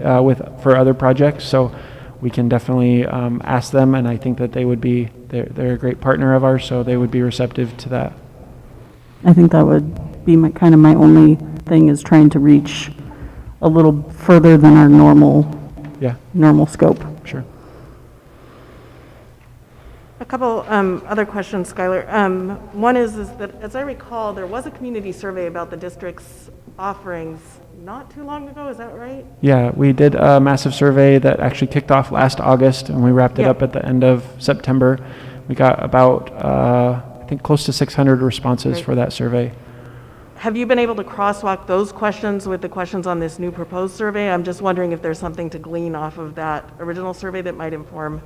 for other projects, so we can definitely ask them, and I think that they would be, they're a great partner of ours, so they would be receptive to that. I think that would be my only thing, is trying to reach a little further than our normal scope. Sure. A couple other questions, Skylar. One is that, as I recall, there was a community survey about the district's offerings not too long ago, is that right? Yeah, we did a massive survey that actually kicked off last August, and we wrapped it up at the end of September. We got about, I think, close to 600 responses for that survey. Have you been able to crosswalk those questions with the questions on this new proposed survey? I'm just wondering if there's something to glean off of that original survey that might inform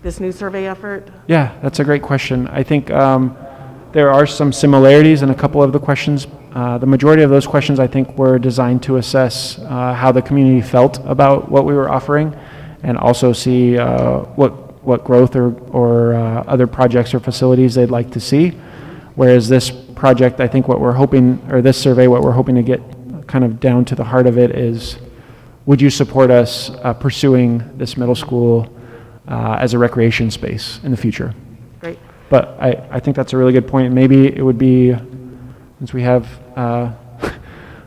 this new survey effort? Yeah, that's a great question. I think there are some similarities in a couple of the questions. The majority of those questions, I think, were designed to assess how the community felt about what we were offering, and also see what growth or other projects or facilities they'd like to see. Whereas this project, I think what we're hoping, or this survey, what we're hoping to get kind of down to the heart of it is, would you support us pursuing this middle school as a recreation space in the future? Great. But I think that's a really good point. Maybe it would be, since we have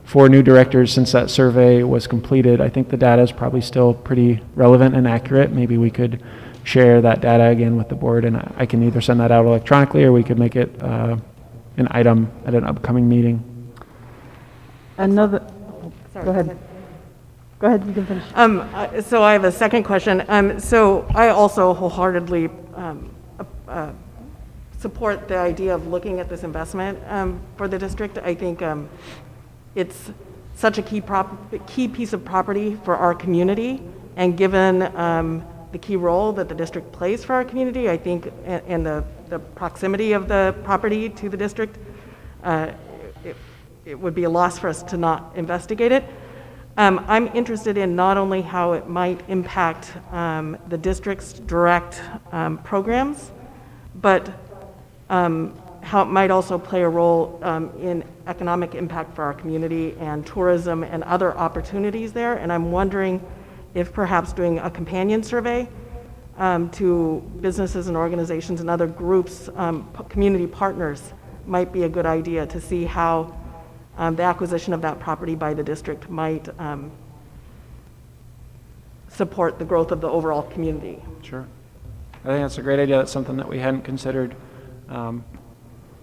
4 new directors since that survey was completed, I think the data is probably still pretty relevant and accurate. Maybe we could share that data again with the board, and I can either send that out electronically, or we could make it an item at an upcoming meeting. Sorry, go ahead. ahead. Go ahead, you can finish. So I have a second question. So I also wholeheartedly support the idea of looking at this investment for the district. I think it's such a key piece of property for our community, and given the key role that the district plays for our community, I think, and the proximity of the property to the district, it would be a loss for us to not investigate it. I'm interested in not only how it might impact the district's direct programs, but how it might also play a role in economic impact for our community and tourism and other opportunities there. And I'm wondering if perhaps doing a companion survey to businesses and organizations and other groups, community partners, might be a good idea to see how the acquisition of that property by the district might support the growth of the overall community. Sure. I think that's a great idea. That's something that we hadn't considered.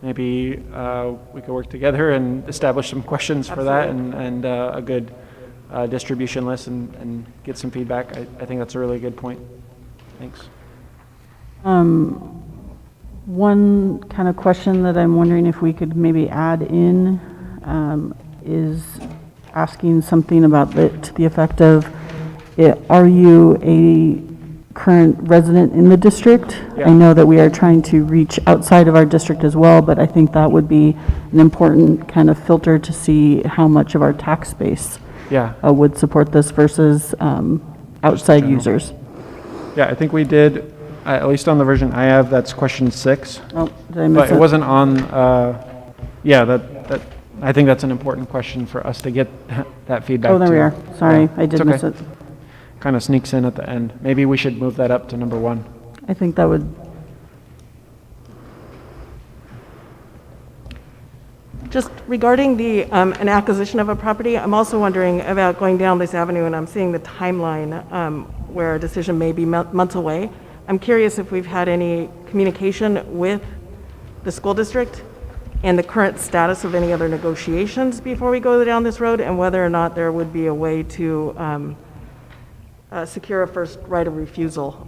Maybe we could work together and establish some questions for that, and a good distribution list, and get some feedback. I think that's a really good point. Thanks. One kind of question that I'm wondering if we could maybe add in is asking something about to the effect of, are you a current resident in the district? Yeah. I know that we are trying to reach outside of our district as well, but I think that would be an important kind of filter to see how much of our tax base would support this versus outside users. Yeah, I think we did, at least on the version I have, that's question 6. Oh, did I miss But it wasn't on, that I think that's an important question for us to get that feedback. Oh, there we too. are. Sorry, Yeah, I did it's miss okay. it. Kind of sneaks in at the end. Maybe we should move that up to number 1. I think that would, Just regarding the an acquisition of a property, I'm also wondering about going down this avenue, and I'm seeing the timeline. where a decision may be months away. I'm curious if we've had any communication with the school district and the current status of any other negotiations before we go down this road, and whether or not there would be a way to secure a first right of refusal,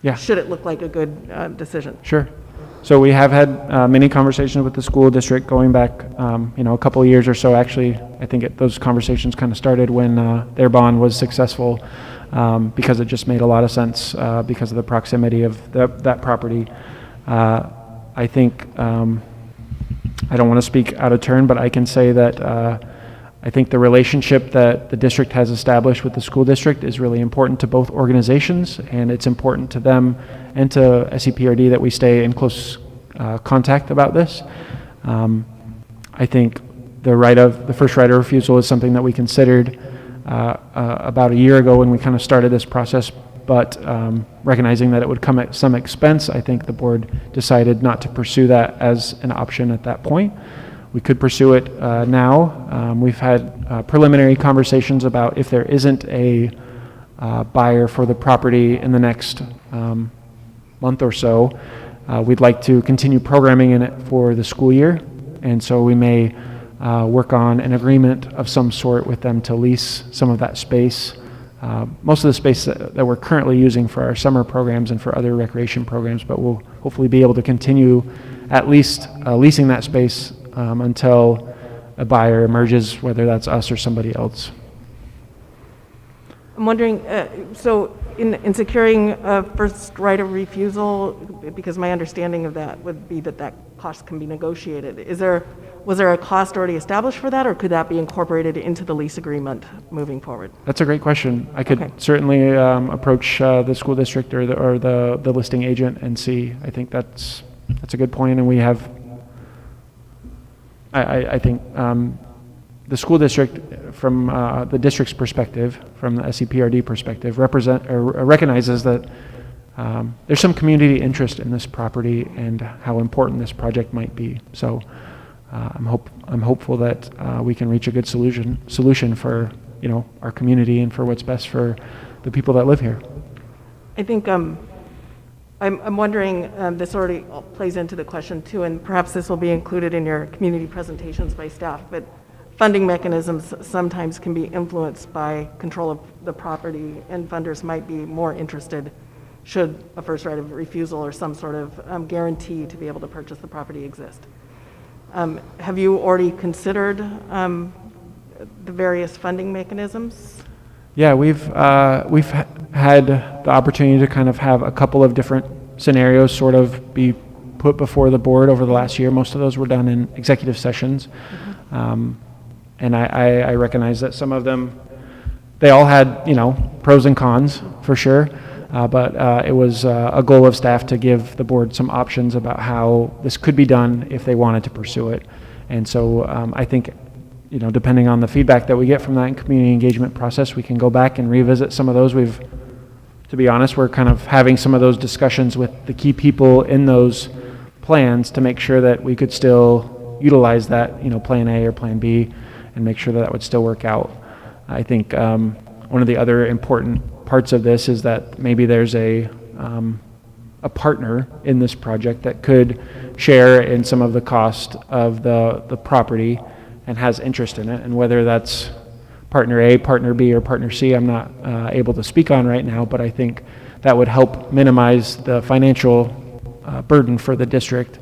Yeah. should it look like a good decision. Sure. So we have had many conversations with the school district going back, a couple of years or so. Actually, I think those conversations kind of started when their bond was successful, because it just made a lot of sense because of the proximity of that property. I think, I don't want to speak out of turn, but I can say that I think the relationship that the district has established with the school district is really important to both organizations, and it's important to them and to SEPRD that we stay in close contact about this. I think the first right of refusal is something that we considered about a year ago when we kind of started this process, but recognizing that it would come at some expense, I think the board decided not to pursue that as an option at that point. We could pursue it now. We've had preliminary conversations about if there isn't a buyer for the property in the next month or so, we'd like to continue programming in it for the school year. And so we may work on an agreement of some sort with them to lease some of that space. Most of the space that we're currently using for our summer programs and for other recreation programs, but we'll hopefully be able to continue at least leasing that space until a buyer emerges, whether that's us or somebody else. I'm wondering, so in securing a first right of refusal, because my understanding of that would be that cost can be negotiated, was there a cost already established for that, or could that be incorporated into the lease agreement moving forward? That's a great question. I could Okay. certainly approach the school district or the listing agent and see. I think that's a good point, and we have. I think the school district, from the district's perspective, from the SEPRD perspective, recognizes that there's some community interest in this property and how important this project might be. So I'm hopeful that we can reach a good solution for our community and for what's best for the people that live here. I think I'm wondering, this already plays into the question too, and perhaps this will be included in your community presentations by staff, but funding mechanisms sometimes can be influenced by control of the property, and funders might be more interested should a first right of refusal or some sort of guarantee to be able to purchase the property exist. Have you already considered the various funding mechanisms? Yeah, we've had the opportunity to kind of have a couple of different scenarios sort of be put before the board over the last year. Most of those were done in executive sessions. And I recognize that some of them, they all had, pros and cons for sure. But it was a goal of staff to give the board some options about how this could be done if they wanted to pursue it. And so I think, depending on the feedback that we get from that community engagement process, we can go back and revisit some of those. To be honest, we're kind of having some of those discussions with the key people in those plans to make sure that we could still utilize that, plan A or plan B, and make sure that would still work out. I think one of the other important parts of this is that maybe there's a partner in this project that could share in some of the cost of the property and has interest in it, and whether that's partner A, partner B, or partner C, I'm not able to speak on right now, but I think that would help minimize the financial burden for the district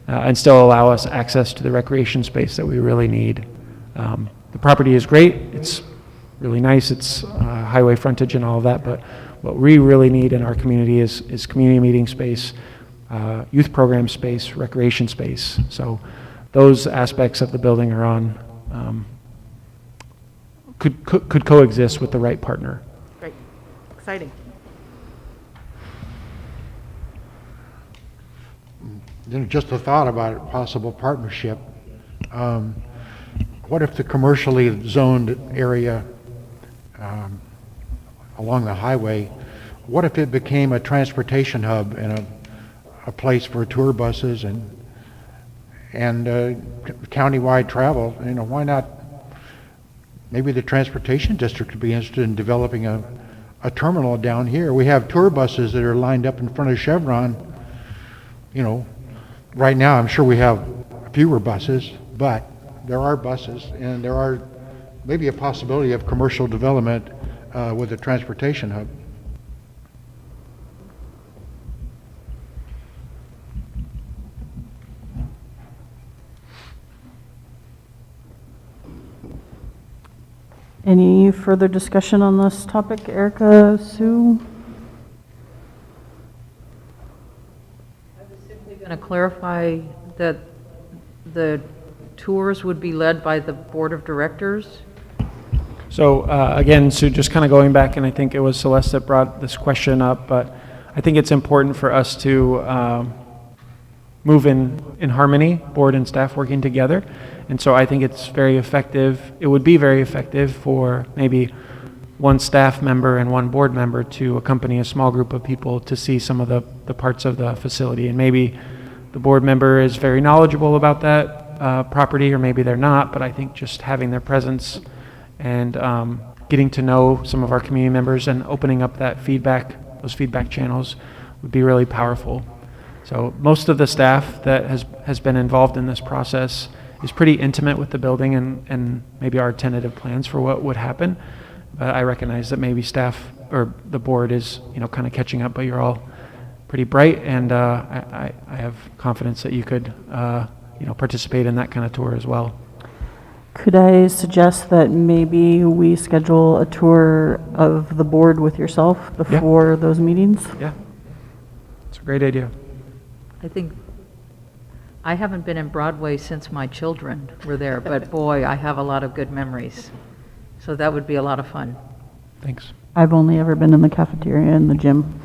and still allow us access to the recreation space that we really need. The property is great, it's really nice, it's highway frontage and all of that, but what we really need in our community is community meeting space, youth program space, recreation space. So those aspects of the building are on, could coexist with the right partner. Great, exciting. Just a thought about a possible partnership. What if the commercially zoned area along the highway, what if it became a transportation hub and a place for tour buses and countywide travel? Why not maybe the transportation district would be interested in developing a terminal down here. We have tour buses that are lined up in front of Chevron. You know, right now I'm sure we have fewer buses, but there are buses, and there are maybe a possibility of commercial development with a transportation hub. Any further discussion on this topic, Erica, Sue? Going to clarify that the tours would be led by the board of directors? So again, Sue, just kind of going back, and I think it was Celeste that brought this question up, but I think it's important for us to move in harmony, board and staff working together. And so I think it's very effective. It would be very effective for maybe one staff member and one board member to accompany a small group of people to see some of the parts of the facility. And maybe the board member is very knowledgeable about that property, or maybe they're not, but I think just having their presence and getting to know some of our community members and opening up that feedback, those feedback channels, would be really powerful. So most of the staff that has been involved in this process is pretty intimate with the building and maybe our tentative plans for what would happen. But I recognize that maybe staff or the board is, kind of catching up, but you're all pretty bright, and I have confidence that you could, participate in that kind of tour as well. Could I suggest that maybe we schedule a tour of the board with yourself before those meetings? Yeah, it's a great idea. I think, I haven't been in Broadway since my children were there, but boy, I have a lot of good memories. So that would be a lot of fun. Thanks. I've only ever been in the cafeteria and the gym.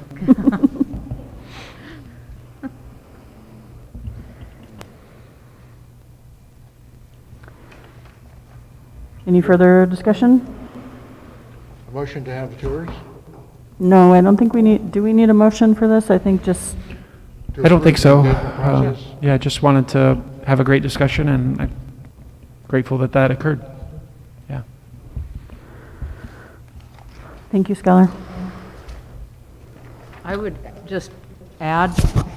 Any further discussion? A motion to have tours? No, I don't think we need, do we need a motion for this? I think just, To I don't think so. approve the process? Yeah, just wanted to have a great discussion, and I'm grateful that occurred. Yeah. thank you, Skylar. I would just add,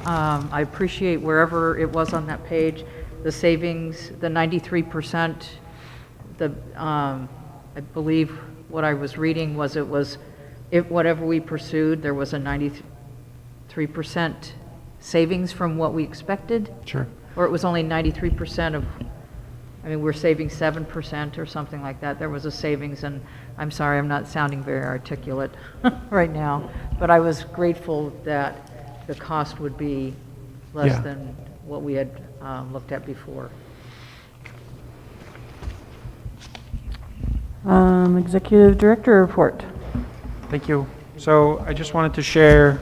I appreciate wherever it was on that page, the savings, the 93%, I believe what I was reading was if whatever we pursued, there was a 93% savings from what we expected? Sure. Or it was only 93% of, we're saving 7% or something like that. There was a savings, and I'm sorry, I'm not sounding very articulate right now, but I was grateful that the cost would be less Yeah. than what we had looked at before. Executive Director report. Thank you. So I just wanted to share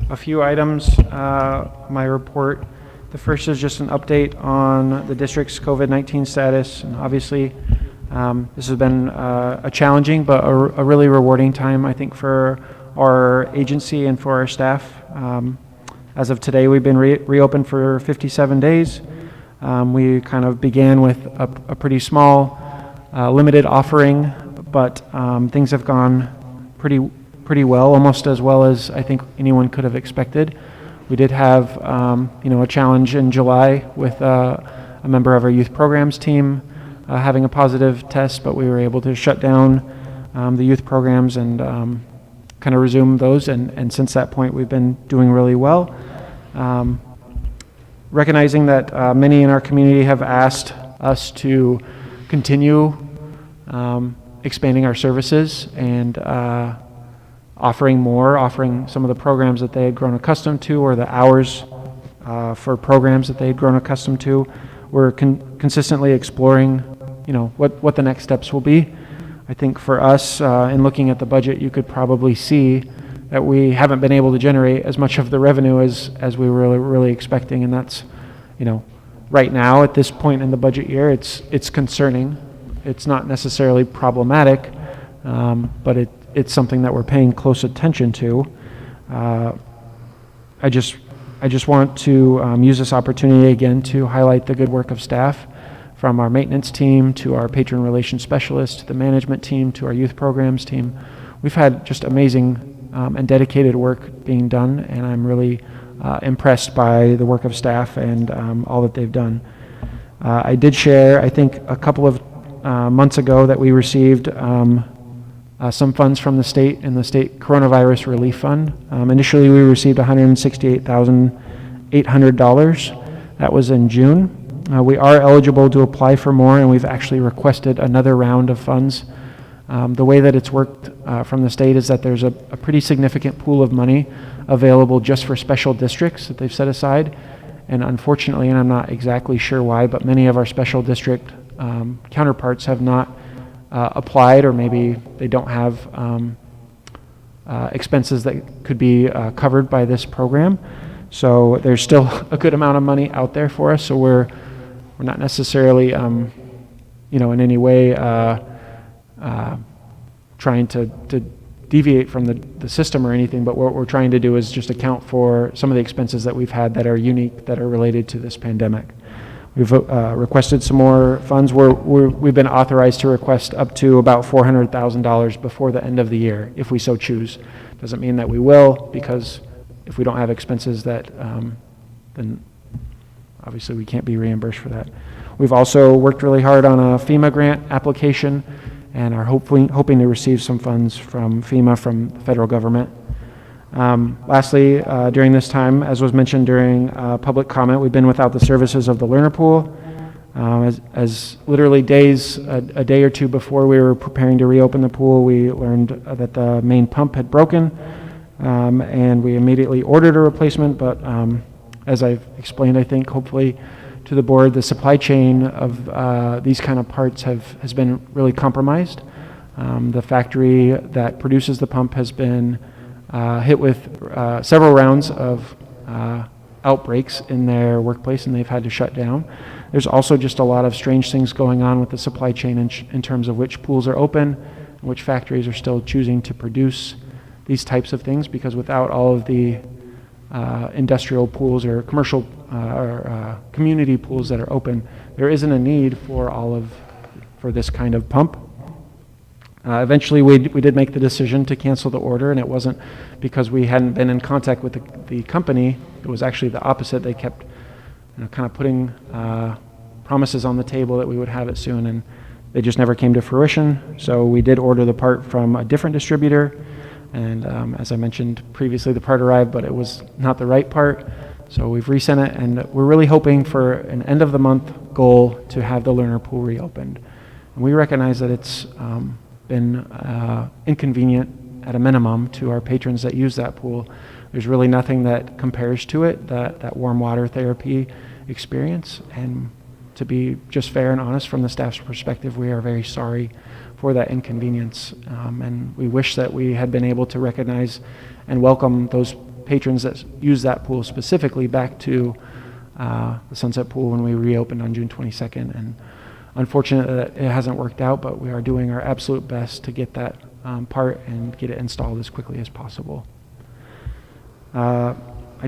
a few items, my report. The first is just an update on the district's COVID-19 status. And obviously, this has been a challenging but a really rewarding time, I think, for our agency and for our staff. As of today, we've been reopened for 57 days. We kind of began with a pretty small, limited offering, but things have gone pretty well, almost as well as I think anyone could have expected. We did have, a challenge in July with a member of our youth programs team having a positive test, but we were able to shut down the youth programs and kind of resume those. And since that point, we've been doing really well. Recognizing that many in our community have asked us to continue expanding our services and offering some of the programs that they had grown accustomed to, or the hours for programs that they had grown accustomed to. We're consistently exploring, what the next steps will be. I think for us, in looking at the budget, you could probably see that we haven't been able to generate as much of the revenue as we were really expecting, and that's, right now at this point in the budget year, it's concerning. It's not necessarily problematic, but it's something that we're paying close attention to. I just want to use this opportunity again to highlight the good work of staff from our maintenance team to our patron relations specialist, to the management team, to our youth programs team. We've had just amazing and dedicated work being done, and I'm really impressed by the work of staff and all that they've done. I did share, I think, a couple of months ago that we received some funds from the state in the state coronavirus relief fund. Initially, we received $168,800. That was in June. We are eligible to apply for more, and we've actually requested another round of funds. The way that it's worked from the state is that there's a pretty significant pool of money available just for special districts that they've set aside. And unfortunately, and I'm not exactly sure why, but many of our special district counterparts have not applied, or maybe they don't have expenses that could be covered by this program. So there's still a good amount of money out there for us. So we're not necessarily, in any way trying to deviate from the system or anything. But what we're trying to do is just account for some of the expenses that we've had that are unique, that are related to this pandemic. We've requested some more funds. We've been authorized to request up to about $400,000 before the end of the year, if we so choose. Doesn't mean that we will, because if we don't have expenses that, then obviously we can't be reimbursed for that. We've also worked really hard on a FEMA grant application and are hoping to receive some funds from FEMA, from the federal government. Lastly, during this time, as was mentioned during public comment, we've been without the services of the learner pool. As literally a day or two before we were preparing to reopen the pool, we learned that the main pump had broken, and we immediately ordered a replacement. But as I've explained, I think hopefully to the board, the supply chain of these kind of parts has been really compromised. The factory that produces the pump has been hit with several rounds of outbreaks in their workplace, and they've had to shut down. There's also just a lot of strange things going on with the supply chain in terms of which pools are open and which factories are still choosing to produce these types of things, because without all of the industrial pools or commercial or community pools that are open, there isn't a need for this kind of pump. Eventually, we did make the decision to cancel the order, and it wasn't because we hadn't been in contact with the company. It was actually the opposite. They kept kind of putting promises on the table that we would have it soon, and they just never came to fruition. So we did order the part from a different distributor, and as I mentioned previously, the part arrived, but it was not the right part. So we've resent it, and we're really hoping for an end-of-the-month goal to have the learner pool reopened. And we recognize that it's been inconvenient at a minimum to our patrons that use that pool. There's really nothing that compares to it, that warm water therapy experience. And to be just fair and honest from the staff's perspective, we are very sorry for that inconvenience. And we wish that we had been able to recognize and welcome those patrons that use that pool specifically back to the Sunset Pool when we reopened on June 22nd. And unfortunately, that it hasn't worked out, but we are doing our absolute best to get that part and get it installed as quickly as possible. I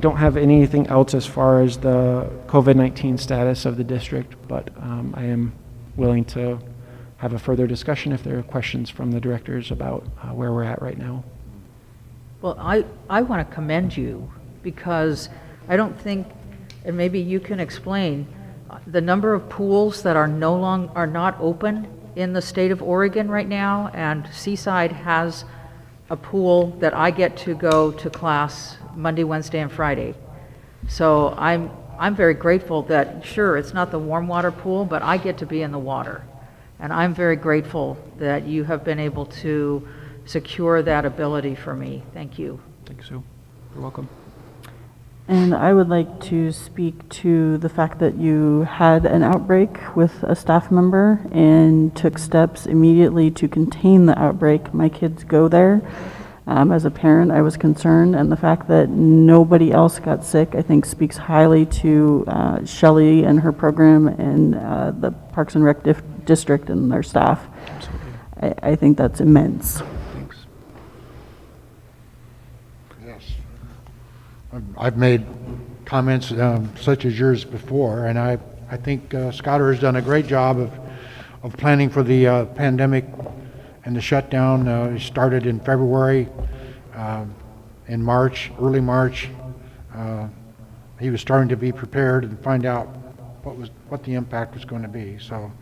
don't have anything else as far as the COVID-19 status of the district, but I am willing to have a further discussion if there are questions from the directors about where we're at right now. Well, I want to commend you, because I don't think, and maybe you can explain, the number of pools that are not open in the state of Oregon right now, and Seaside has a pool that I get to go to class Monday, Wednesday, and Friday. So I'm very grateful that, sure, it's not the warm water pool, but I get to be in the water. And I'm very grateful that you have been able to secure that ability for me. Thank you. Thanks, Sue. You're welcome. And I would like to speak to the fact that you had an outbreak with a staff member and took steps immediately to contain the outbreak. My kids go there. As a parent, I was concerned, and the fact that nobody else got sick, I think, speaks highly to Shelley and her program and the Parks and Rec district and their staff. Absolutely. I think that's immense. Thanks. Yes. I've made comments such as yours before, and I I think Skylar has done a great job of planning for the pandemic and the shutdown. It started in February, in March, early March. He was starting to be prepared and find out what the impact was going to be. So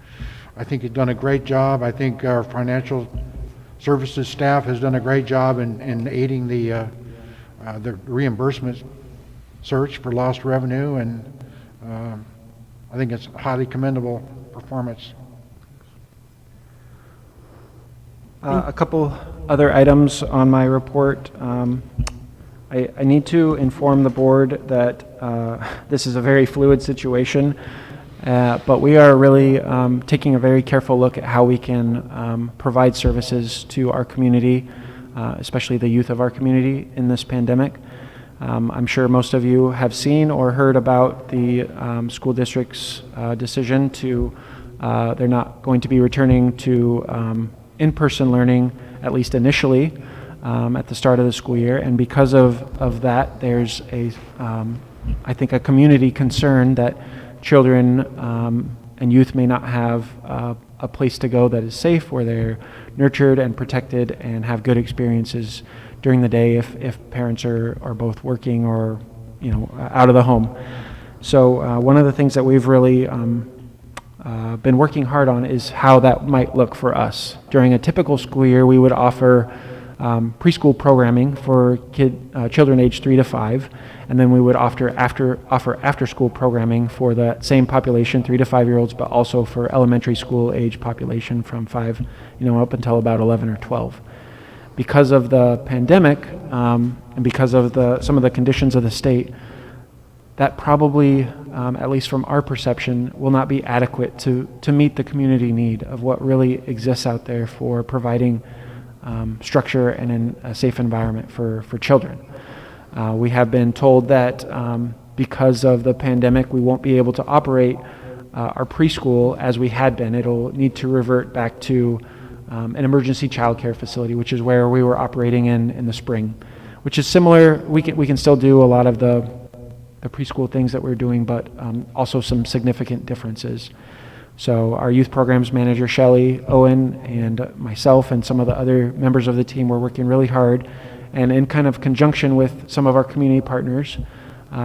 I think he's done a great job. I think our financial services staff has done a great job in aiding the reimbursement search for lost revenue, and I think it's a highly commendable performance. A couple other items on my report. I need to inform the board that this is a very fluid situation, but we are really taking a very careful look at how we can provide services to our community, especially the youth of our community in this pandemic. I'm sure most of you have seen or heard about the school district's decision to, they're not going to be returning to in-person learning, at least initially, at the start of the school year. And because of that, there's I think a community concern that children and youth may not have a place to go that is safe, where they're nurtured and protected and have good experiences during the day if parents are both working or out of the home. So one of the things that we've really been working hard on is how that might look for us. During a typical school year, we would offer preschool programming for children aged 3 to 5, and then we would offer after-school programming for that same population, 3 to 5-year-olds, but also for elementary school age population from 5, up until about 11 or 12. Because of the pandemic and because of some of the conditions of the state, that probably, at least from our perception, will not be adequate to meet the community need of what really exists out there for providing structure and a safe environment for children. We have been told that because of the pandemic, we won't be able to operate our preschool as we had been. It'll need to revert back to an emergency childcare facility, which is where we were operating in the spring, which is similar. We can still do a lot of the preschool things that we're doing, but also some significant differences. So our youth programs manager, Shelley, Owen, and myself and some of the other members of the team were working really hard. And in kind of conjunction with some of our community partners,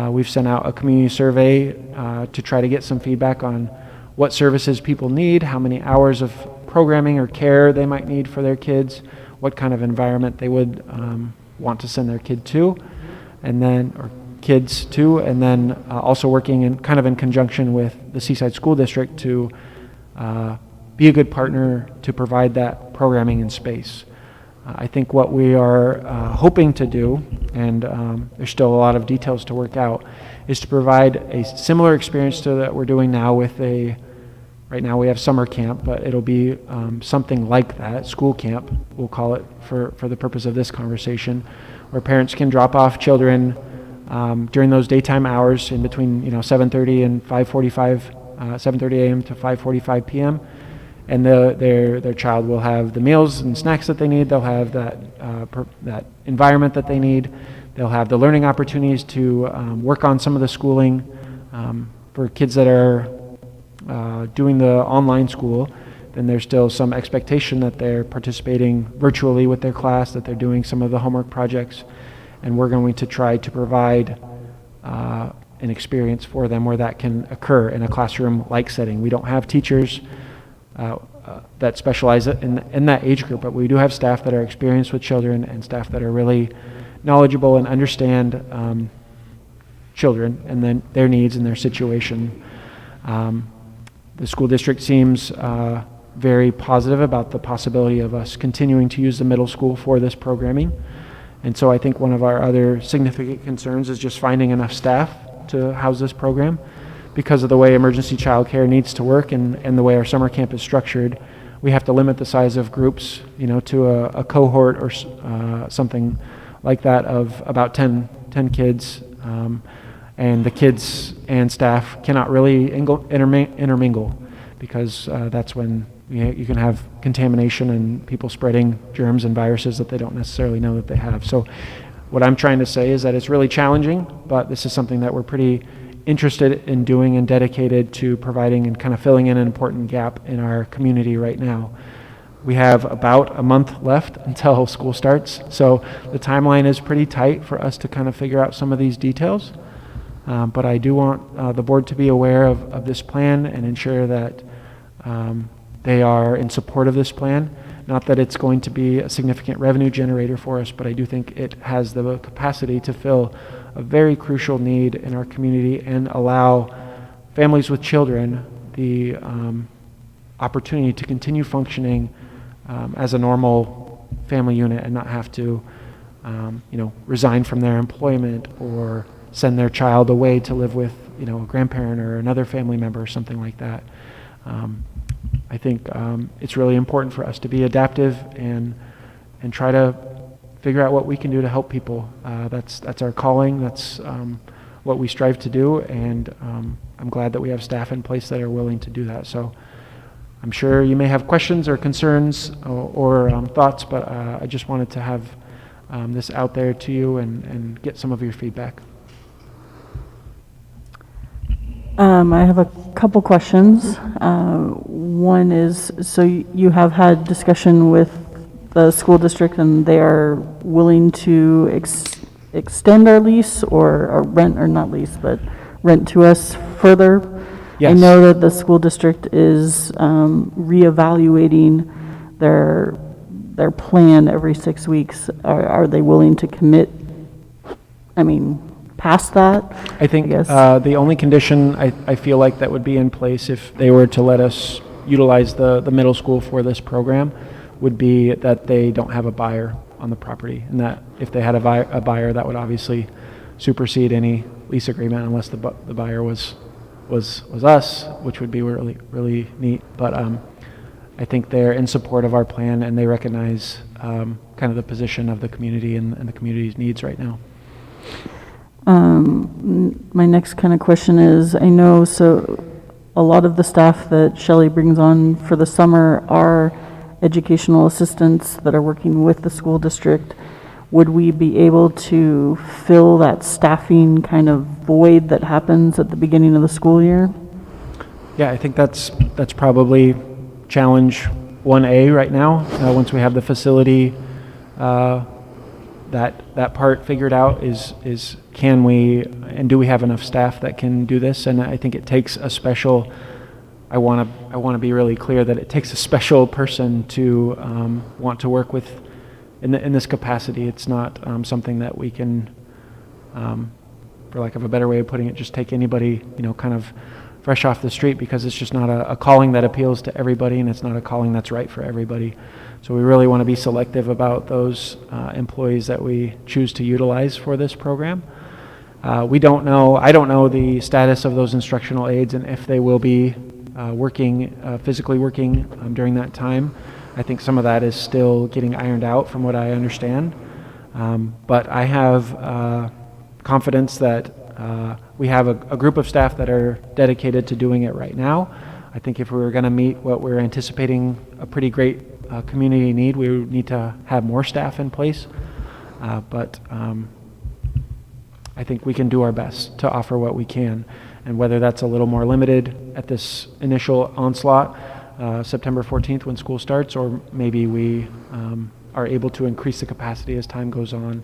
we've sent out a community survey to try to get some feedback on what services people need, how many hours of programming or care they might need for their kids, what kind of environment they would want to send their kids to, and then also working in conjunction with the Seaside School District to be a good partner to provide that programming and space. I think what we are hoping to do, and there's still a lot of details to work out, is to provide a similar experience to that we're doing now with right now we have summer camp, but it'll be something like that, school camp, we'll call it for the purpose of this conversation, where parents can drop off children during those daytime hours in between 7:30 and 5:45, 7:30 a.m. to 5:45 p.m. And their child will have the meals and snacks that they need. They'll have that environment that they need. They'll have the learning opportunities to work on some of the schooling. For kids that are doing the online school, then there's still some expectation that they're participating virtually with their class, that they're doing some of the homework projects. And we're going to try to provide an experience for them where that can occur in a classroom-like setting. We don't have teachers that specialize in that age group, but we do have staff that are experienced with children and staff that are really knowledgeable and understand children and then their needs and their situation. The school district seems very positive about the possibility of us continuing to use the middle school for this programming. And so I think one of our other significant concerns is just finding enough staff to house this program. Because of the way emergency childcare needs to work and the way our summer camp is structured, we have to limit the size of groups, to a cohort or something like that of about 10 kids. And the kids and staff cannot really intermingle because that's when you can have contamination and people spreading germs and viruses that they don't necessarily know that they have. So what I'm trying to say is that it's really challenging, but this is something that we're pretty interested in doing and dedicated to providing and kind of filling in an important gap in our community right now. We have about a month left until school starts, so the timeline is pretty tight for us to kind of figure out some of these details. But I do want the board to be aware of this plan and ensure that they are in support of this plan. Not that it's going to be a significant revenue generator for us, but I do think it has the capacity to fill a very crucial need in our community and allow families with children the opportunity to continue functioning as a normal family unit and not have to, resign from their employment or send their child away to live with, a grandparent or another family member or something like that. I think it's really important for us to be adaptive and try to figure out what we can do to help people. That's our calling. That's what we strive to do, and I'm glad that we have staff in place that are willing to do that. So I'm sure you may have questions or concerns or thoughts, but I just wanted to have this out there to you and get some of your feedback. I have a couple questions. One is, so you have had discussion with the school district and they are willing to extend our lease or rent, or not lease, but rent to us further? Yes. I know that the school district is reevaluating their plan every 6 weeks. Are they willing to commit, past that? I think guess. The only condition I feel like that would be in place if they were to let us utilize the middle school for this program would be that they don't have a buyer on the property, and that if they had a buyer, that would obviously supersede any lease agreement unless the buyer was us, which would be really, really neat. But I think they're in support of our plan and they recognize kind of the position of the community and the community's needs right now. My next kind of question is, I know a lot of the staff that Shelley brings on for the summer are educational assistants that are working with the school district. Would we be able to fill that staffing kind of void that happens at the beginning of the school year? Yeah, I think that's probably challenge 1A right now. Once we have the facility, that part figured out is can we and do we have enough staff that can do this? And I think it takes a special. I want to be really clear that it takes a special person to want to work with in this capacity. It's not something that we can, for lack of a better way of putting it, just take anybody kind of fresh off the street, because it's just not a calling that appeals to everybody, and it's not a calling that's right for everybody. So we really want to be selective about those employees that we choose to utilize for this program. I don't know the status of those instructional aides and if they will be physically working during that time. I think some of that is still getting ironed out from what I understand. But I have confidence that we have a group of staff that are dedicated to doing it right now. I think if we were going to meet what we're anticipating a pretty great community need, we would need to have more staff in place. But I think we can do our best to offer what we can. And whether that's a little more limited at this initial onslaught, September 14th when school starts, or maybe we are able to increase the capacity as time goes on,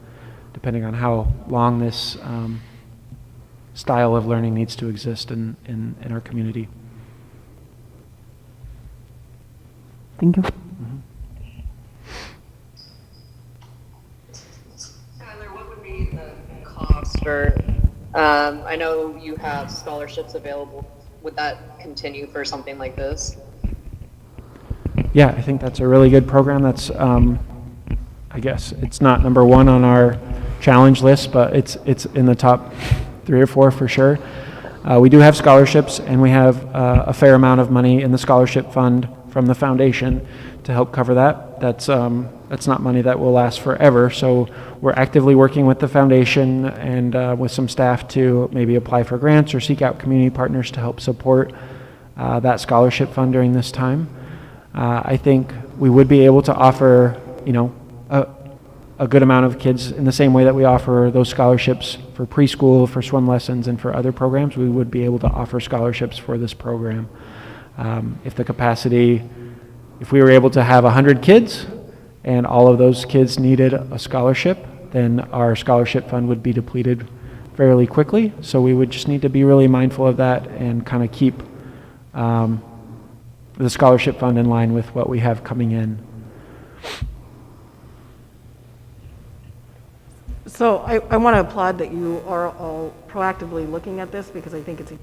depending on how long this style of learning needs to exist in our community. Thank you. Skylar, what would be the cost, or I know you have scholarships available. Would that continue for something like this? Yeah, I think that's a really good program. That's, I guess, it's not number one on our challenge list, but it's in the top 3 or 4 for sure. We do have scholarships, and we have a fair amount of money in the scholarship fund from the foundation to help cover that. That's not money that will last forever, so we're actively working with the foundation and with some staff to maybe apply for grants or seek out community partners to help support that scholarship fund during this time. I think we would be able to offer, a a good amount of kids in the same way that we offer those scholarships for preschool, for swim lessons, and for other programs. We would be able to offer scholarships for this program. If we were able to have 100 kids and all of those kids needed a scholarship, then our scholarship fund would be depleted fairly quickly. So we would just need to be really mindful of that and kind of keep the scholarship fund in line with what we have coming in. So I want to applaud that you are all proactively looking at this, because I think it's a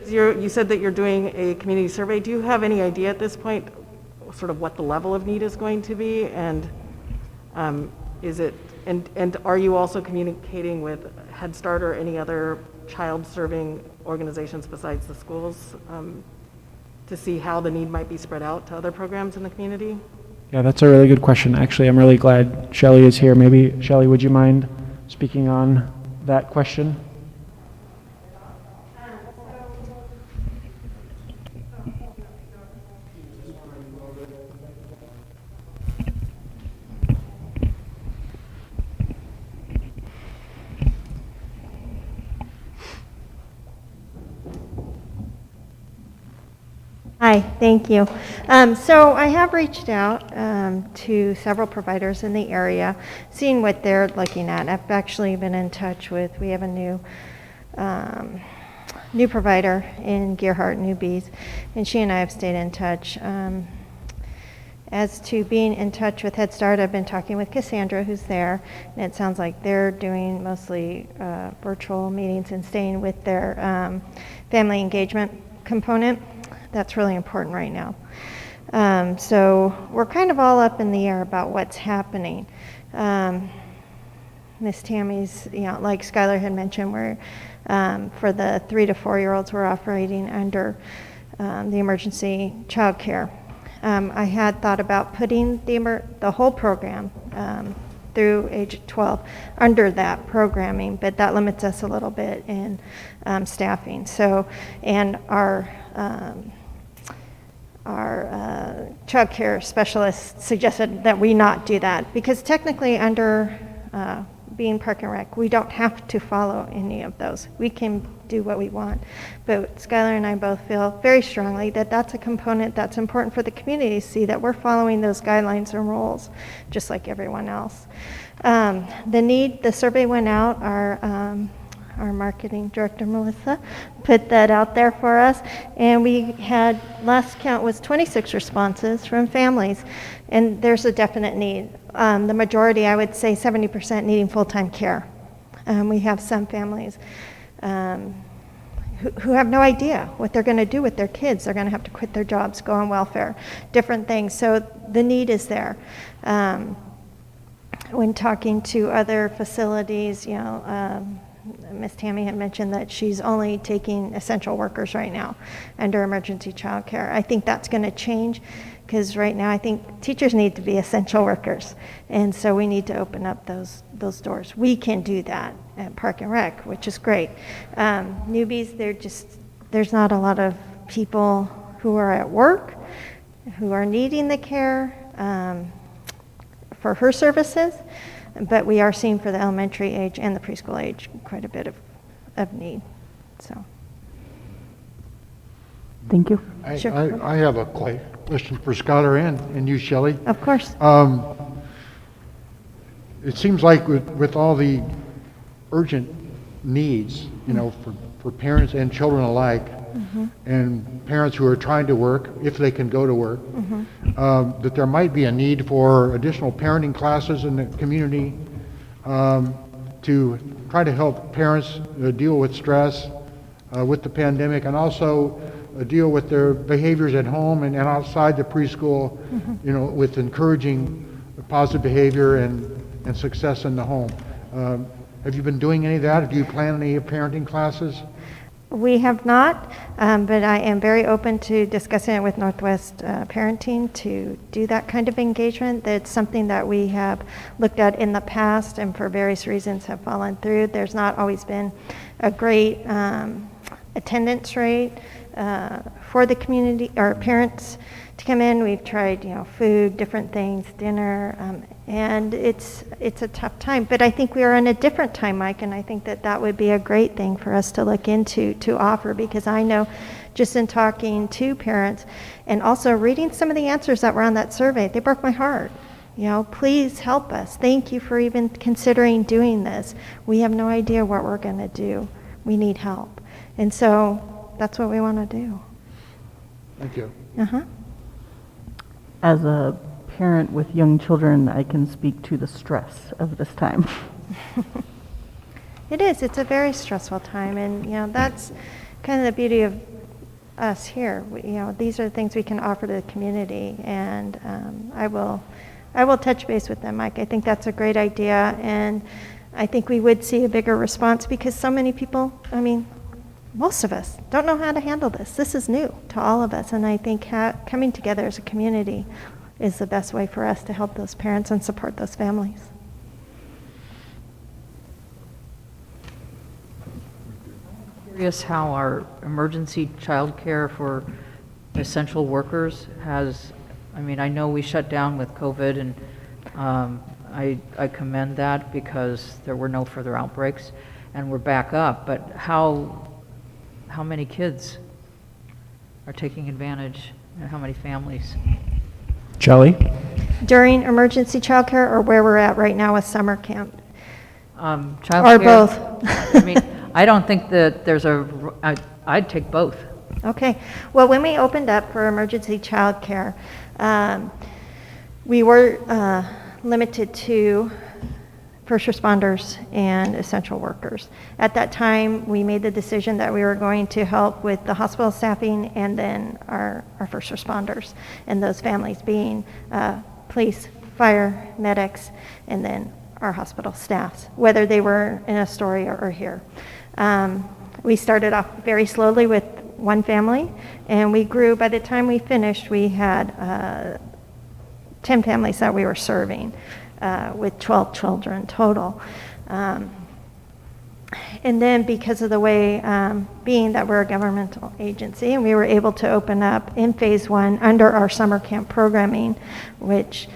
you said that you're doing a community survey. Do you have any idea at this point sort of what the level of need is going to be? And and are you also communicating with Head Start or any other child-serving organizations besides the schools to see how the need might be spread out to other programs in the community? Yeah, that's a really good question. Actually, I'm really glad Shelley is here. Maybe, Shelley, would you mind speaking on that question? Hi, thank you. So I have reached out to several providers in the area, seeing what they're looking at. I've actually been in touch with, we have a new provider in Gearhart, Newbies, and she and I have stayed in touch. As to being in touch with Head Start, I've been talking with Cassandra, who's there, and it sounds like they're doing mostly virtual meetings and staying with their family engagement component. That's really important right now. So we're kind of all up in the air about what's happening. Miss Tammy's, like Skylar had mentioned, we're for the 3 to 4 year olds, we're operating under the emergency child care. I had thought about putting the whole program through age 12 under that programming, but that limits us a little bit in staffing. So, and our child care specialist suggested that we not do that, because technically under being Park and Rec, we don't have to follow any of those. We can do what we want. But Skylar and I both feel very strongly that that's a component that's important for the community to see that we're following those guidelines and rules, just like everyone else. The survey went out, our marketing director, Melissa, put that out there for us, and we had, last count was 26 responses from families, and there's a definite need. The majority, I would say 70%, needing full-time care. We have some families who have no idea what they're going to do with their kids. They're going to have to quit their jobs, go on welfare, different things. So the need is there. When talking to other facilities, Miss Tammy had mentioned that she's only taking essential workers right now under emergency child care. I think that's going to change, because right now I think teachers need to be essential workers, and so we need to open up those doors. We can do that at Park and Rec, which is great. Newbies, there's not a lot of people who are at work who are needing the care for her services. But we are seeing for the elementary age and the preschool age quite a bit of need. So, Thank you. Sure. I have a question for Skylar and you, Shelley. Of course. It seems like with all the urgent needs, for parents and children alike, and parents who are trying to work, if they can go to work, that there might be a need for additional parenting classes in the community to try to help parents deal with stress with the pandemic, and also deal with their behaviors at home and outside the preschool, with encouraging positive behavior and success in the home. Have you been doing any of that? Do you plan any parenting classes? We have not, but I am very open to discussing it with Northwest Parenting to do that kind of engagement. That's something that we have looked at in the past and for various reasons have fallen through. There's not always been a great attendance rate for the community, or parents to come in. We've tried, food, different things, dinner, and it's a tough time. But I think we are in a different time, Mike, and I think that would be a great thing for us to look into, to offer, because I know just in talking to parents and also reading some of the answers that were on that survey, they broke my heart. Please help us. Thank you for even considering doing this. We have no idea what we're going to do. We need help. And so that's what we want to do. Thank you. As a parent with young children, I can speak to the stress of this time. It is. It's a very stressful time, and that's kind of the beauty of us here. These are the things we can offer to the community, and I will touch base with them, Mike. I think that's a great idea, and I think we would see a bigger response because so many people, most of us don't know how to handle this. This is new to all of us, and I think coming together as a community is the best way for us to help those parents and support those families. Curious how our emergency childcare for essential workers has, I know we shut down with COVID, and I commend that because there were no further outbreaks and we're back up, but how many kids are taking advantage, and how many families? Shelley? During emergency childcare, or where we're at right now with summer camp? Childcare? Or both? I don't think that there's I'd take both. Okay. Well, when we opened up for emergency childcare, we were limited to first responders and essential workers. At that time, we made the decision that we were going to help with the hospital staffing and then our first responders, and those families being police, fire, medics, and then our hospital staffs, whether they were in Astoria or here. We started off very slowly with one family, and we grew. By the time we finished, we had 10 families that we were serving, with 12 children total. And then because of the way, being that we're a governmental agency, and we were able to open up in phase 1 under our summer camp programming, which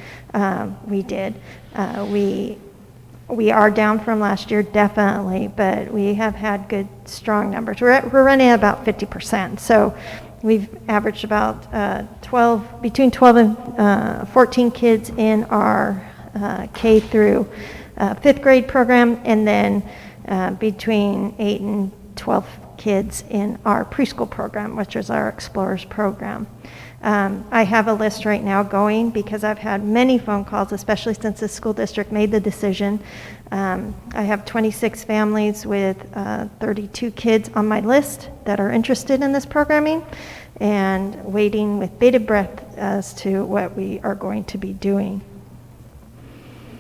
we did. We are down from last year, definitely, but we have had good, strong numbers. We're running at about 50%. So we've averaged about between 12 and 14 kids in our K through 5th grade program, and then between 8 and 12 kids in our preschool program, which is our Explorers program. I have a list right now going because I've had many phone calls, especially since the school district made the decision. I have 26 families with 32 kids on my list that are interested in this programming, and waiting with bated breath as to what we are going to be doing.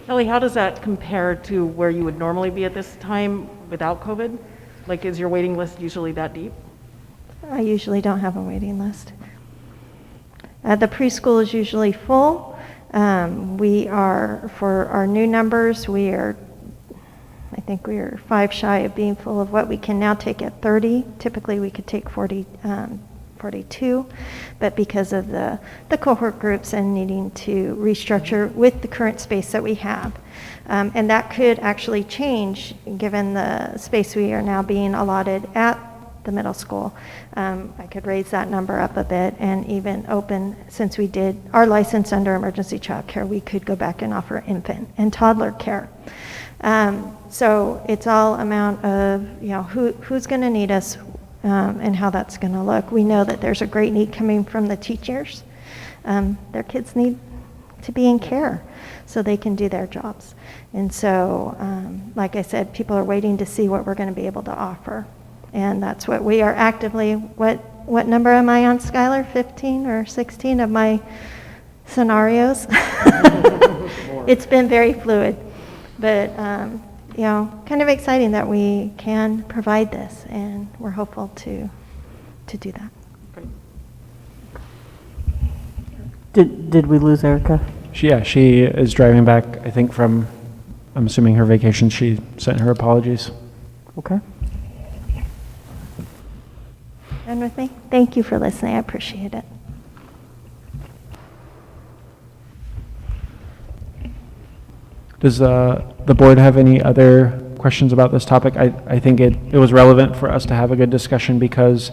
Kelly, how does that compare to where you would normally be at this time without COVID? Like, is your waiting list usually that deep? I usually don't have a waiting list. The preschool is usually full. We are, for our new numbers, I think we are 5 shy of being full of what we can now take at 30. Typically we could take 42, but because of the cohort groups and needing to restructure with the current space that we have. And that could actually change given the space we are now being allotted at the middle school. I could raise that number up a bit and even open, since we did our license under emergency child care, we could go back and offer infant and toddler care. So it's all amount of, who's going to need us and how that's going to look. We know that there's a great need coming from the teachers. Their kids need to be in care so they can do their jobs. And so, like I said, people are waiting to see what we're going to be able to offer. And that's what we are actively, what number am I on, Skylar? 15 or 16 of my scenarios? It's been very fluid, but kind of exciting that we can provide this, and we're hopeful to do that. Did we lose Erica? She is driving back, I think, from, I'm assuming, her vacation. She sent her apologies. Okay. Done with me? Thank you for listening. I appreciate it. Does the board have any other questions about this topic? I think it was relevant for us to have a good discussion because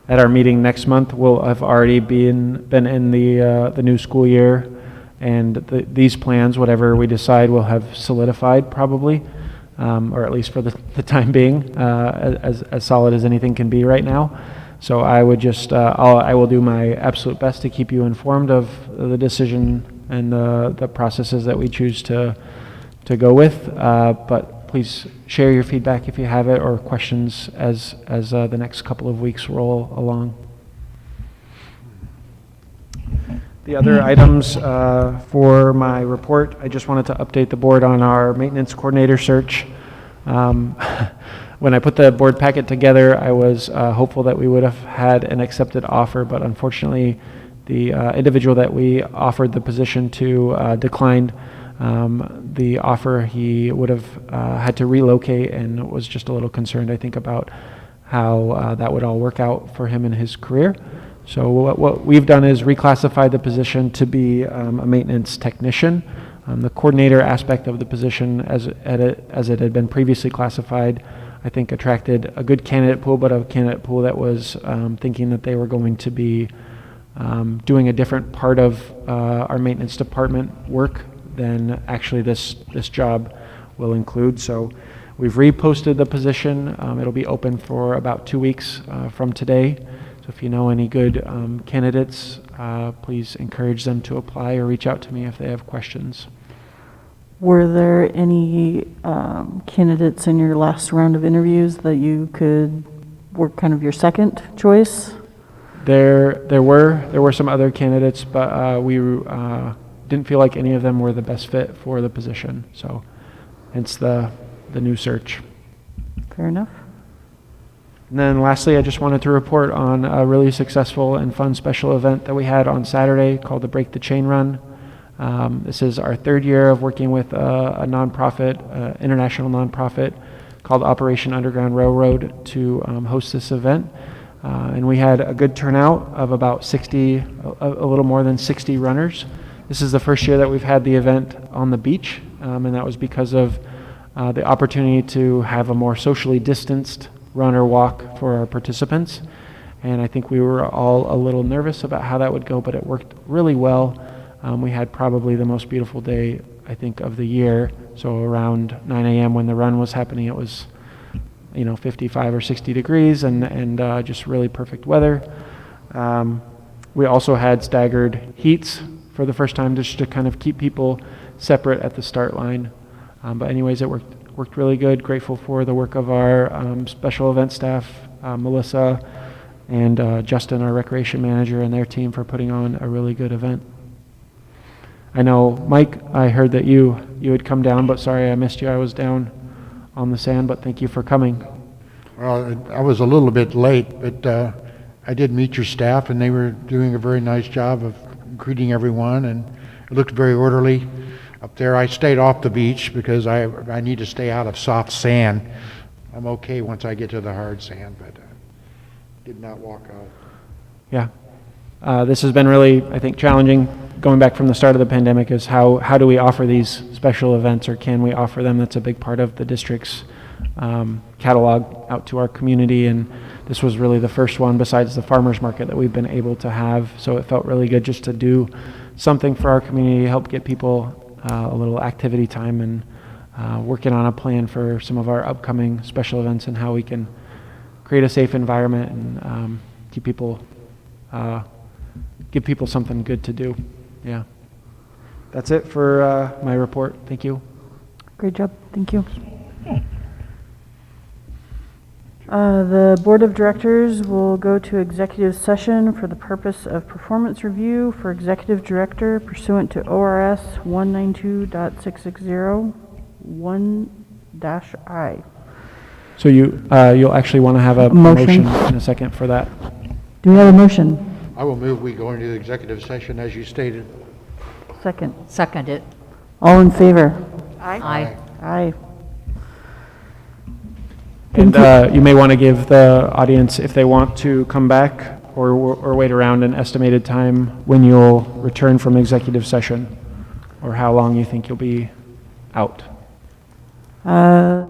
at our meeting next month, we'll have already been in the new school year, and these plans, whatever we decide, will have solidified probably, or at least for the time being, as solid as anything can be right now. So I would just, I will do my absolute best to keep you informed of the decision and the processes that we choose to go with, but please share your feedback if you have it or questions as the next couple of weeks roll along. The other items for my report, I just wanted to update the board on our maintenance coordinator search. When I put the board packet together, I was hopeful that we would have had an accepted offer, but unfortunately the individual that we offered the position to declined the offer. He would have had to relocate and was just a little concerned, I think, about how that would all work out for him in his career. So what we've done is reclassify the position to be a maintenance technician. The coordinator aspect of the position, as it had been previously classified, I think attracted a good candidate pool, but a candidate pool that was thinking that they were going to be doing a different part of our maintenance department work than actually this job will include. So we've reposted the position. It'll be open for about 2 weeks from today. So if you know any good candidates, please encourage them to apply or reach out to me if they have questions. Were there any candidates in your last round of interviews that you were kind of your second choice? There were some other candidates, but we didn't feel like any of them were the best fit for the position. So hence the new search. Fair enough. And then lastly, I just wanted to report on a really successful and fun special event that we had on Saturday called the Break the Chain Run. This is our third year of working with a nonprofit, international nonprofit called Operation Underground Railroad to host this event. And we had a good turnout of about 60, a little more than 60 runners. This is the first year that we've had the event on the beach, and that was because of the opportunity to have a more socially distanced run or walk for our participants. And I think we were all a little nervous about how that would go, but it worked really well. We had probably the most beautiful day, I think, of the year. So around 9 a.m. when the run was happening, it was 55 or 60 degrees and just really perfect weather. We also had staggered heats for the first time just to kind of keep people separate at the start line. But anyways, it worked really good. Grateful for the work of our special event staff, Melissa and Justin, our recreation manager, and their team for putting on a really good event. I know, Mike, I heard that you had come down, but sorry I missed you. I was down on the sand, but thank you for coming. Well, I was a little bit late, but I did meet your staff, and they were doing a very nice job of greeting everyone, and it looked very orderly up there. I stayed off the beach because I need to stay out of soft sand. I'm okay once I get to the hard sand, but did not walk out. Yeah. This has been really, I think, challenging going back from the start of the pandemic is how do we offer these special events, or can we offer them? That's a big part of the district's catalog out to our community, and this was really the first one besides the farmers market that we've been able to have. So it felt really good just to do something for our community, help get people a little activity time, and working on a plan for some of our upcoming special events and how we can create a safe environment and keep people give people something good to do. Yeah. That's it for my report. Thank you. Great job. Thank you. The Board of Directors will go to executive session for the purpose of performance review for Executive Director pursuant to ORS 192.660 1-I. So you'll actually want to have a motion in a second for that. Do we have a motion? I will move we go into the executive session as you stated. Second. Second it. All in favor? Aye. Aye. And you may want to give the audience, if they want to come back or wait around, an estimated time when you'll return from executive session, or how long you think you'll be out. Uh,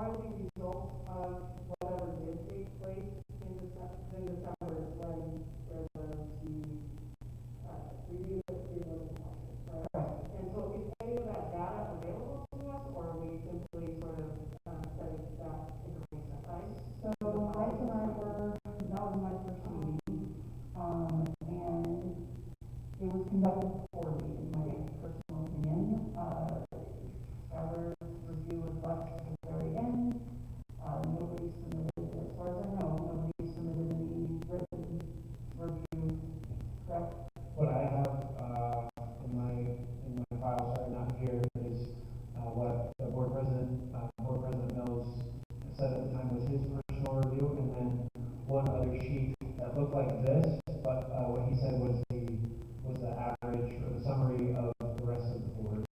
are the results of whatever did take place in December when there was the review that did was completed. And so is any of that data available to us, or are we simply sort of setting that information aside? So Bryce and I were, that was my first meeting, and it was conducted poorly, in my personal opinion. Our review was left at the very end. Nobody submitted, as far as I know, nobody submitted any written review, correct? What I have in my files right now here is what the board president Mills said at the time was his personal review, and then one other sheet that looked like this, but what he said was the average or the summary of the rest of the board's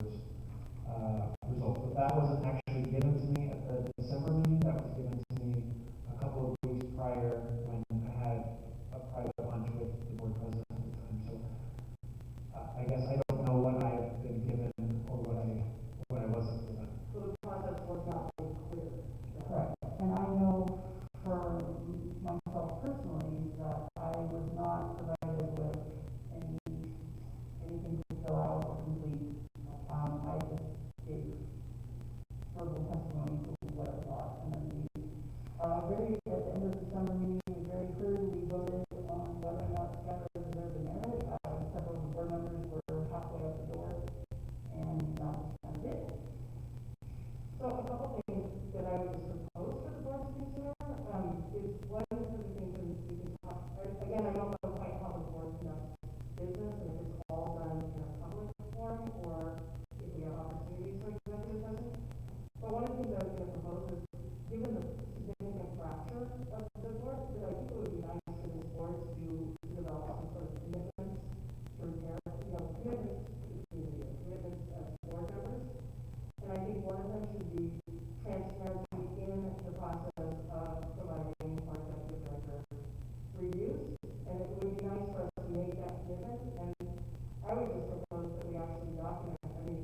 results. But that wasn't actually given to me at the December meeting. That was given to me a couple of weeks prior when I had a private lunch with the board president at the time. So I guess I don't know what I've been given or what I wasn't given. So the process was not made clear. Correct. And I know for myself personally that I was not provided with anything to fill out or complete. I just gave verbal testimony to what I thought. And then at the end of the December meeting, we very clearly voted on whether or not Skylar deserved a merit. Several of the board members were halfway out the door, and that was kind of it. So a couple things that I would just propose for the board to consider is one of the things that we can talk, again, I don't know quite how the board conducts business, and if it's all done in a public forum, or if we have opportunities for executive session. But one of the things I was going to propose is, given the significant fracture of the board, that I think it would be nice for this board to develop some sort of commitments to repair, commitments to the community, commitments as board members. And I think one of them should be transparency in the process of providing our executive director reviews. And it would be nice for us to make that commitment. And I would just propose that we actually document. I mean,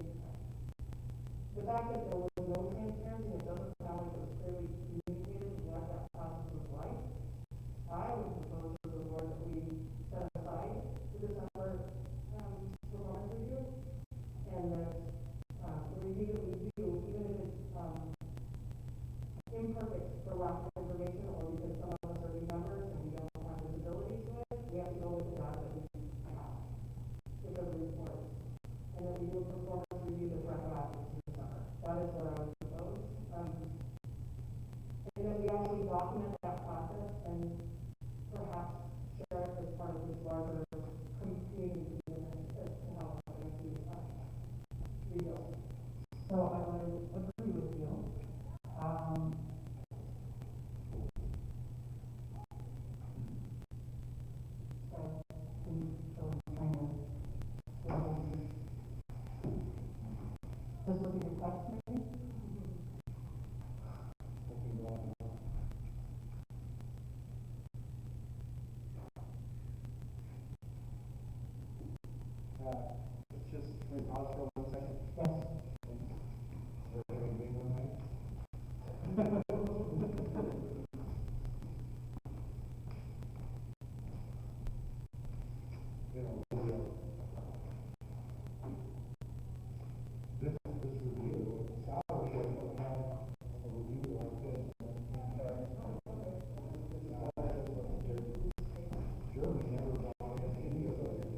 the fact that there was no transparency, it doesn't sound like it was clearly communicated what that process was like. I would propose to the board that we set aside the December performance review, and that the review that we do, even if it's imperfect for lack of information, or because some of us are new members and we don't have visibility to it, we have to go with the data that we have because of the report. And then we do a performance review that's retroactive to December. That is what I would propose. And then we actually document that process and perhaps share it as part of this larger community commitment to help us rebuild. So I would agree with you. Just look at your text maybe? Just can we pause for 1 second? Yes. This review, scholarship will have a review like this. Germany never brought in any of those.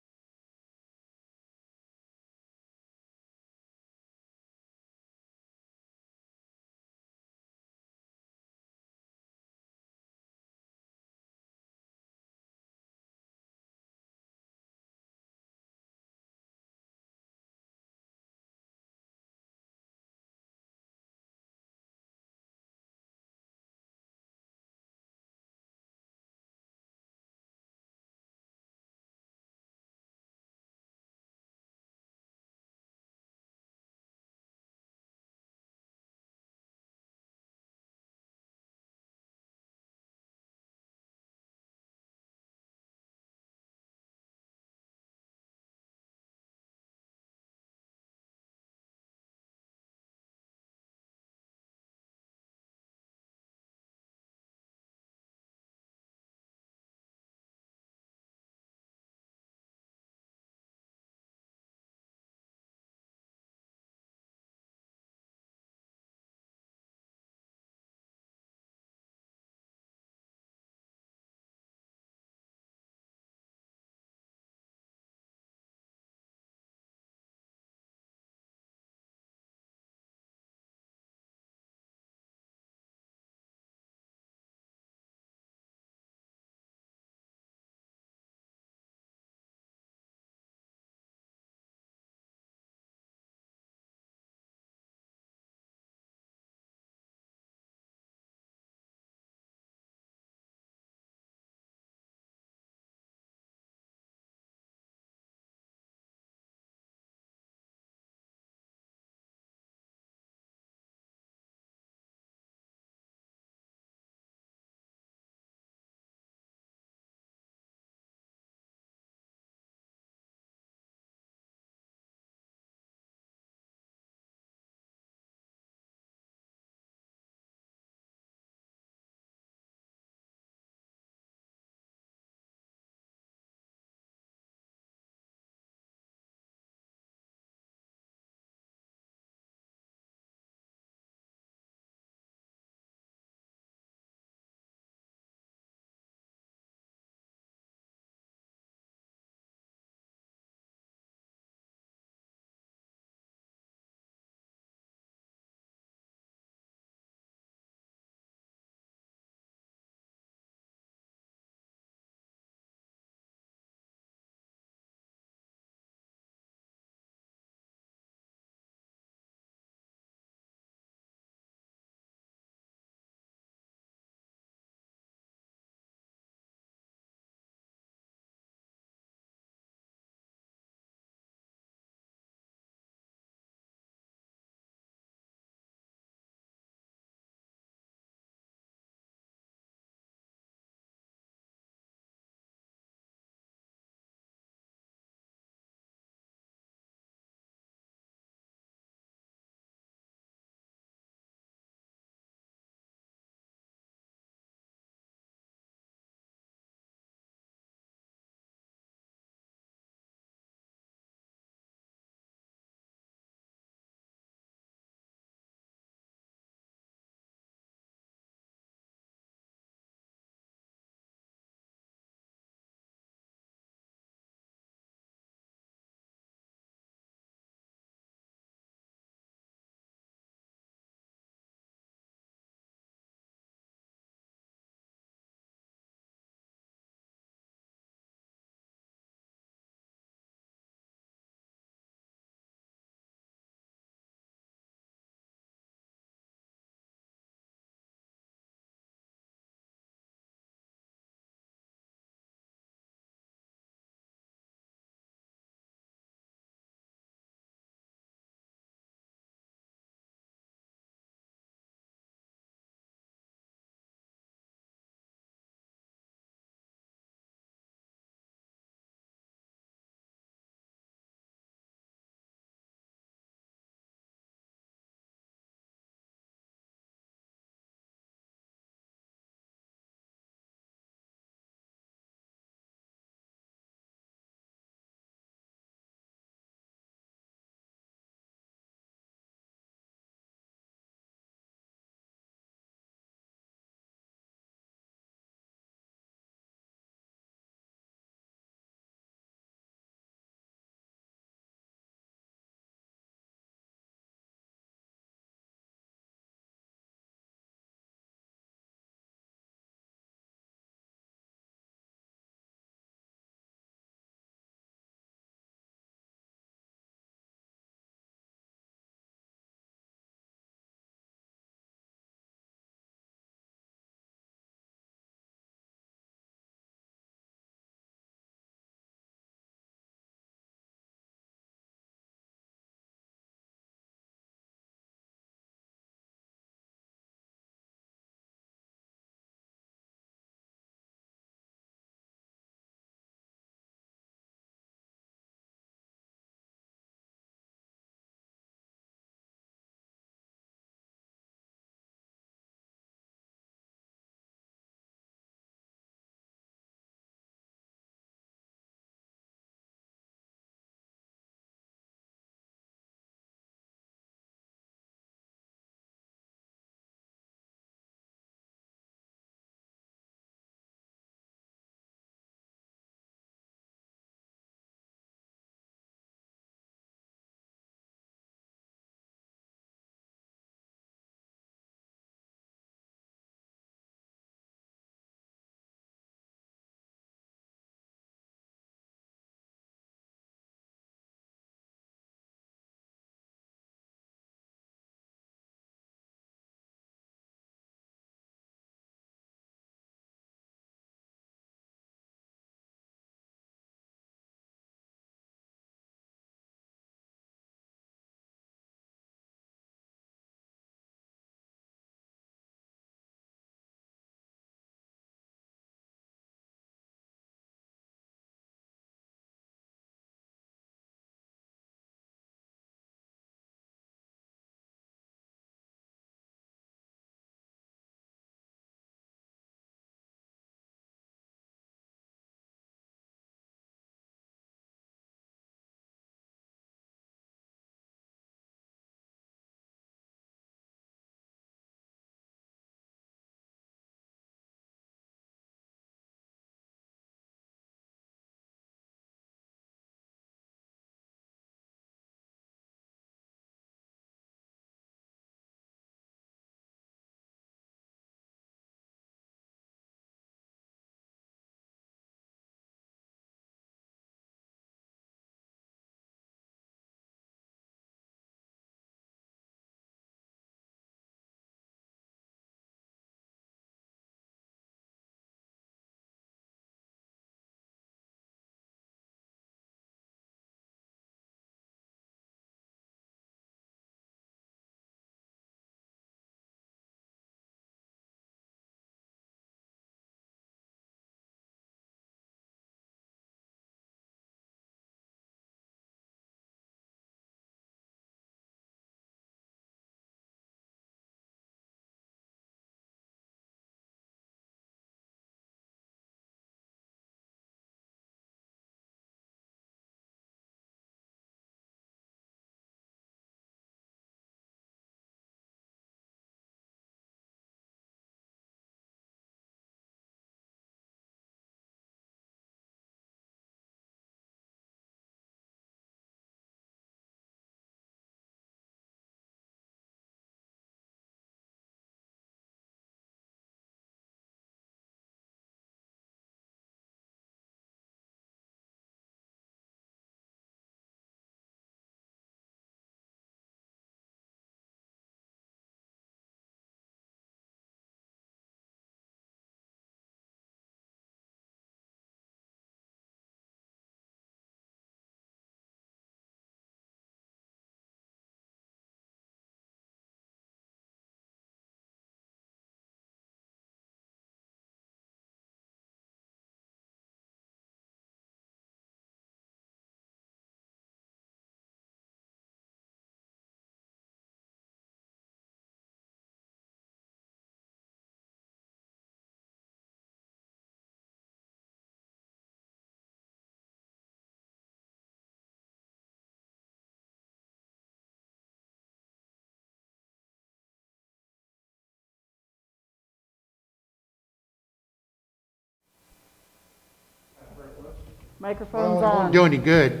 Microphone's Well, it won't on. do any good.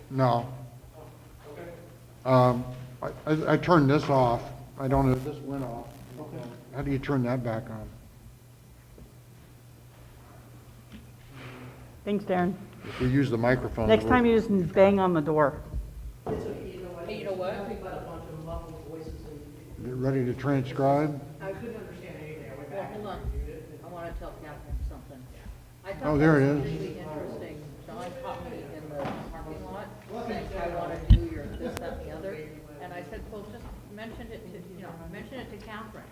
No. I turned this off. I don't know, this went off. How do you turn that back on? Thanks, Darren. If we use the microphone. Next time you just bang on the door. Get ready to transcribe? Well, hold on. I want to tell Catherine something. I Oh, thought there that it was is. really interesting. John caught me in the parking lot saying, I want to do your this, that, and the other. And I said, well, just mention it to, mention it to Catherine.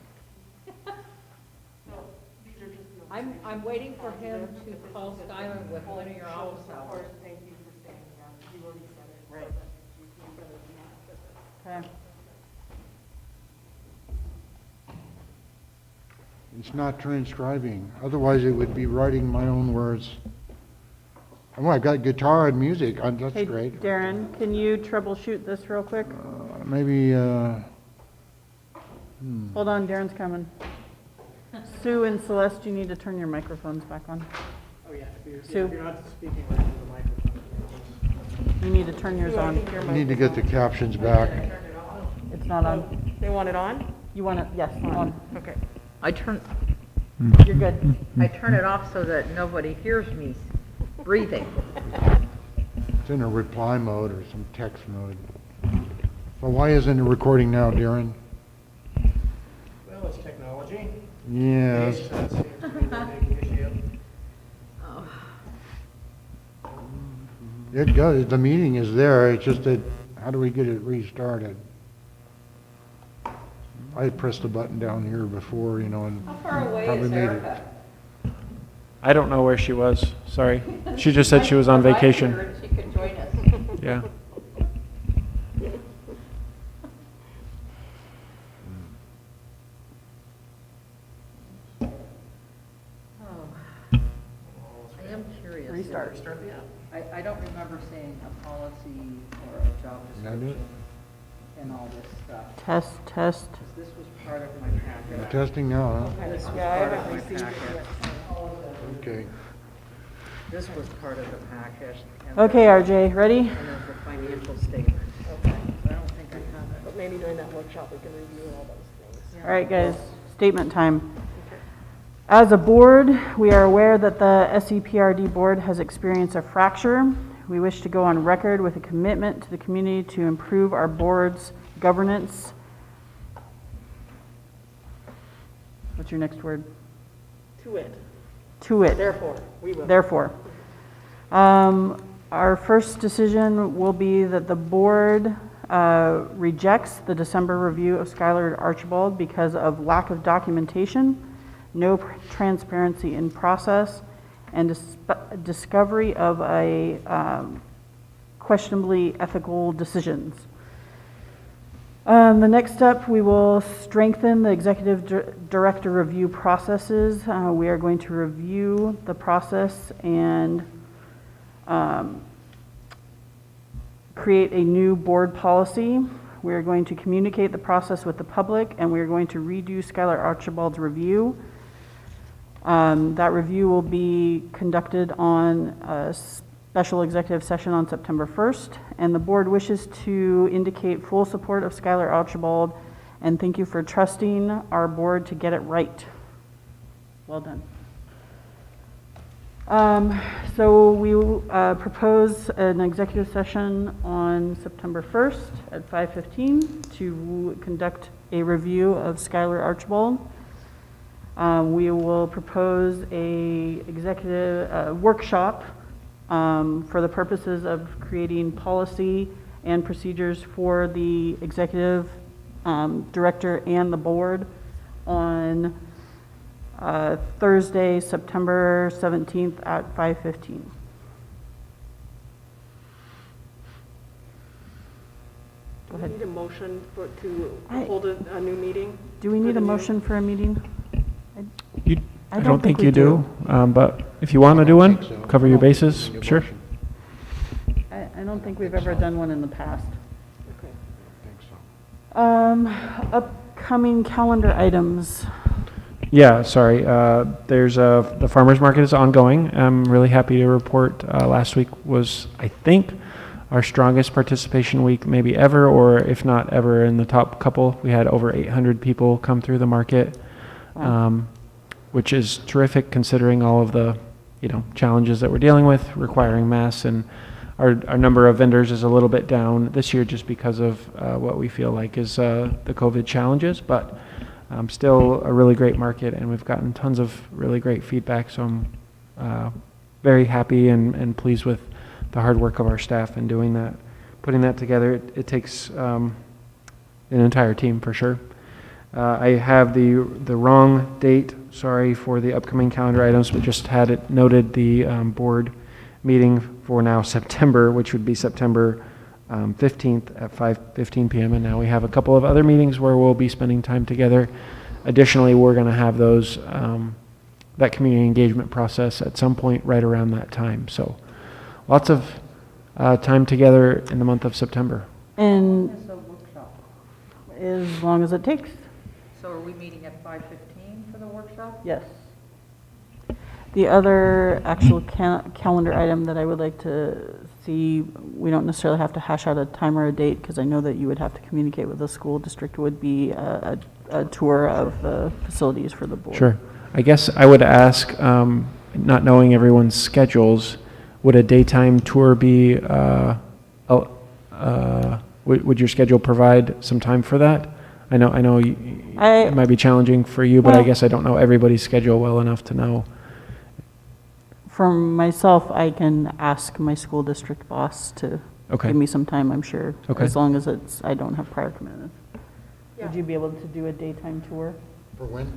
I'm waiting for him to call Skylar with one of your office hours. Thank you for saying that. You already said it. Right. Okay. It's not transcribing. Otherwise, it would be writing my own words. Oh, I got guitar and music. That's Hey, great. Darren, can you troubleshoot this real quick? Maybe, Hold on, Darren's coming. Sue and Celeste, you need to turn your microphones back on. Oh, yeah, Sue, if you're not speaking right into the microphone. you need to turn yours on. you need to get the captions back. It's not on. They want it on? You want it? Yes, on. Okay. I turn, You're good. I turn it off so that nobody hears me breathing. It's in a reply mode or some text mode. Well, why isn't it recording now, Darren? Well, it's technology. Yes. That seems to be the big issue. It does. The meeting is there. It's just that, how do we get it restarted? I pressed the button down here before, and How far away probably is made it. Erica? I don't know where she was, sorry. She just said she was on vacation. She could join us. Yeah. I am curious. Restart. I don't remember seeing a policy or a job Can I do it? description and all this stuff. Test. 'Cause this was part of my packet. Testing now, This was Yeah, I part haven't of my received it packet. yet. huh? Okay. This was part of the packet. and Okay, then- RJ, ready? And then the financial statement. Okay. I don't think I have it. But maybe during that workshop, we can review all those things. All right, guys, statement time. As a board, we are aware that the SEPRD board has experienced a fracture. We wish to go on record with a commitment to the community to improve our board's governance. What's your next word? To it. To it. Therefore, we will. Therefore. Our first decision will be that the board rejects the December review of Skylar Archibald because of lack of documentation, no transparency in process, and discovery of a questionably ethical decisions. The next step, we will strengthen the executive director review processes. We are going to review the process and create a new board policy. We are going to communicate the process with the public, and we are going to redo Skylar Archibald's review. That review will be conducted on a special executive session on September 1st, and the board wishes to indicate full support of Skylar Archibald, and thank you for trusting our board to get it right. Well done. So we propose an executive session on September 1st at 5:15 to conduct a review of Skylar Archibald. We will propose a executive workshop for the purposes of creating policy and procedures for the executive director and the board on Thursday, September 17th at 5:15. Go Do we ahead. need a motion to I- hold a new meeting? Do we for need the a new- motion for a meeting? I don't think we you do, but if you want to do I one, don't think so. cover your No, bases, need a sure. motion. I don't think we've ever done one in the past. Okay. I think so. Upcoming calendar items. Yeah, sorry. The farmer's market is ongoing. I'm really happy to report last week was, I think, our strongest participation week maybe ever, or if not ever, in the top couple. We had over 800 people come through the market, which is terrific considering all of the challenges that we're dealing with, requiring masks, and our number of vendors is a little bit down this year just because of what we feel like is the COVID challenges, but still a really great market, and we've gotten tons of really great feedback, so I'm very happy and pleased with the hard work of our staff in doing that. Putting that together, it takes an entire team for sure. I have the wrong date, sorry, for the upcoming calendar items, but just had it noted the board meeting for now September, which would be September 15th at 5:15 p.m. And now we have a couple of other meetings where we'll be spending time together. Additionally, we're going to have those that community engagement process at some point right around that time. So lots of time together in the month of September. And It's a workshop. as long as it takes, So are we meeting at 5:15 for the workshop? yes. The other actual calendar item that I would like to see, we don't necessarily have to hash out a time or a date, because I know that you would have to communicate with the school district, would be a tour of the facilities for the board. Sure. I guess I would ask, not knowing everyone's schedules, would a daytime tour be, would your schedule provide some time for that? I know it might be challenging for you, but I guess I don't know everybody's schedule well enough to know. For myself, I can ask my school district boss to Okay. give me some time, I'm sure. Okay. As long as I don't have prior commitments. Would you be able to do a daytime tour? For when?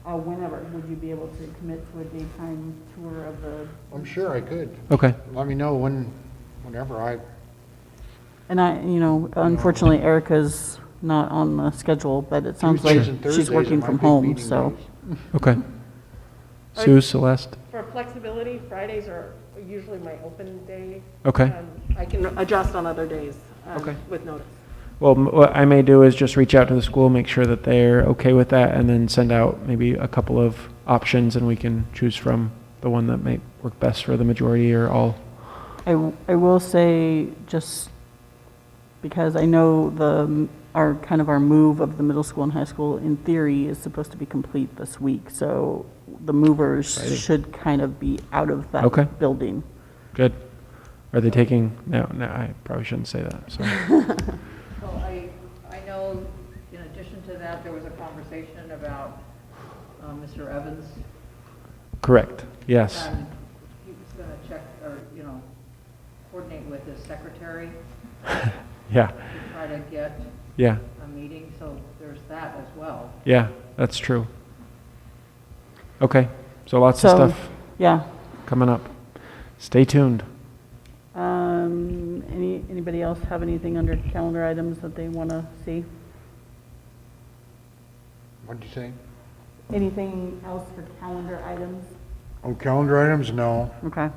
Whenever, would you be able to commit to a daytime tour of the? I'm sure I could. Okay. Let me know whenever And unfortunately, Erica's not on the schedule, but it sounds like Tuesdays and she's Thursdays are working my from big home, meeting so. days. Okay. Sue, Celeste? For flexibility, Fridays are usually my open day. Okay. I can adjust on other days Okay. with notice. Well, what I may do is just reach out to the school, make sure that they're okay with that, and then send out maybe a couple of options, and we can choose from the one that may work best for the majority or all. I will say, just because I know our move of the middle school and high school in theory is supposed to be complete this week, so the movers Exciting. should kind of be out of that Okay. building. Good. Are they taking, no, I probably shouldn't say that, sorry. So I know, in addition to that, there was a conversation about Mr. Evans. Correct, yes. And he was going to check, or, coordinate with his secretary Yeah, to try to get yeah, a meeting, so there's that as well. yeah, that's true. Okay, so lots of So, stuff yeah. coming up. Stay tuned. Anybody else have anything under calendar items that they want to see? What'd you say? Anything else for calendar items? Oh, calendar items? No. Okay.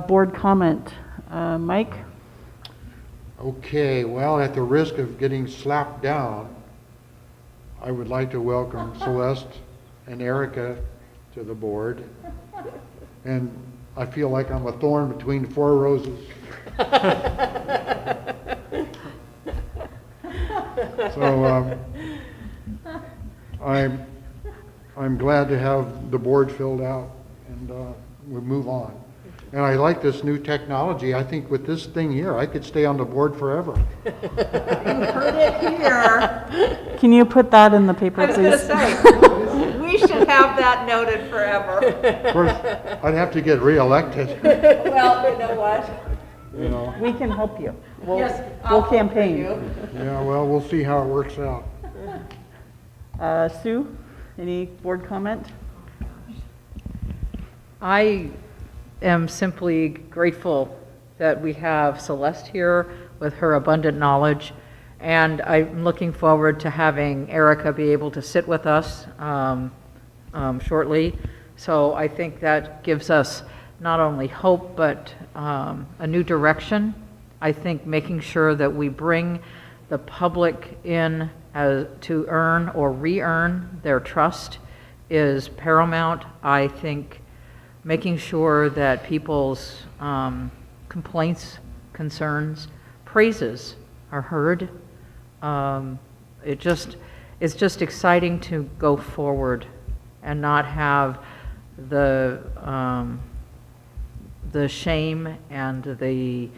Board comment. Mike? Okay, well, at the risk of getting slapped down, I would like to welcome Celeste and Erica to the board. And I feel like I'm a thorn between four roses. So I'm glad to have the board filled out, and we'll move on. And I like this new technology. I think with this thing here, I could stay on the board forever. You heard it here. Can you put that in the paper, I was going to please? say, we should have that noted forever. Of course, I'd have to get reelected, Well, you know what? you know. We can help you. Yes, We'll I'll vote for campaign. you. Yeah, well, we'll see how it works out. Sue, any board comment? I am simply grateful that we have Celeste here with her abundant knowledge, and I'm looking forward to having Erica be able to sit with us shortly. So I think that gives us not only hope, but a new direction. I think making sure that we bring the public in to earn or re-earn their trust is paramount. I think making sure that people's complaints, concerns, praises are heard. It's just exciting to go forward and not have the shame and the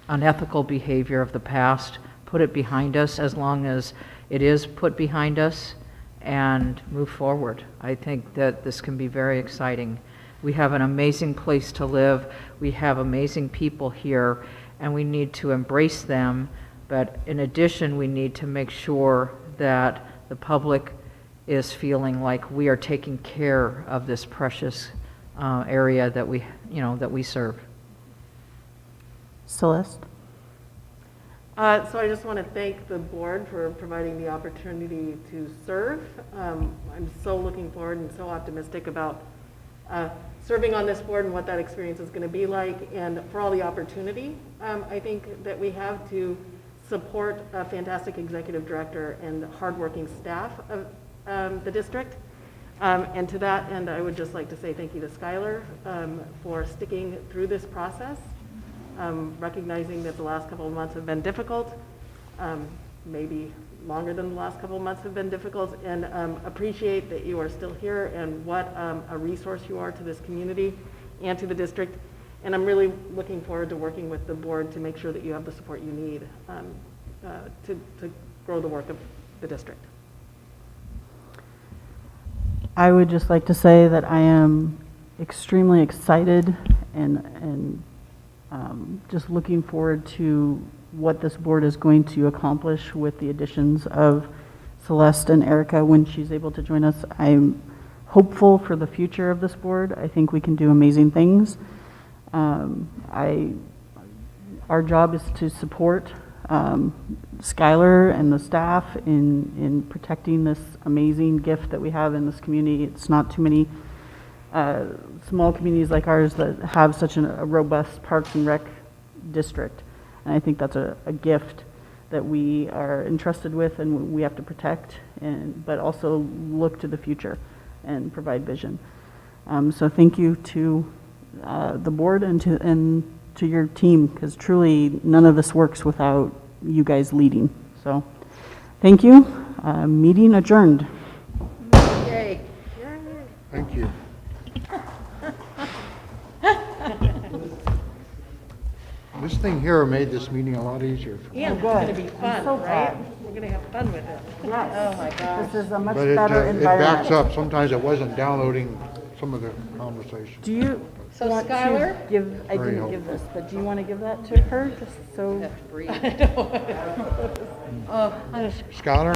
unethical behavior of the past. Put it behind us as long as it is put behind us, and move forward. I think that this can be very exciting. We have an amazing place to live. We have amazing people here, and we need to embrace them. But in addition, we need to make sure that the public is feeling like we are taking care of this precious area that we serve. Celeste? So I just want to thank the board for providing the opportunity to serve. I'm so looking forward and so optimistic about serving on this board and what that experience is going to be like, and for all the opportunity I think that we have to support a fantastic executive director and hardworking staff of the district. And to that end, I would just like to say thank you to Skylar for sticking through this process. Recognizing that the last couple of months have been difficult, maybe longer than the last couple of months have been difficult, and appreciate that you are still here and what a resource you are to this community and to the district. And I'm really looking forward to working with the board to make sure that you have the support you need to grow the work of the district. I would just like to say that I am extremely excited and just looking forward to what this board is going to accomplish with the additions of Celeste and Erica when she's able to join us. I'm hopeful for the future of this board. I think we can do amazing things. Our job is to support Skylar and the staff in protecting this amazing gift that we have in this community. It's not too many small communities like ours that have such a robust Parks and Rec district. And I think that's a gift that we are entrusted with and we have to protect, but also look to the future and provide vision. So thank you to the board and to your team, because truly none of this works without you guys leading. So thank you. Meeting adjourned. Yay. Thank you. This thing here made this meeting a lot easier. And it's going to be fun, right? We're going to have fun with it. Yes. Oh my gosh. This is a much But it better backs environment. up. Sometimes it wasn't downloading some of the conversation. Do you So want Skylar? to give, I Very didn't give helpful. this, but do you want to give that to her just so? Have to breathe. Scholar?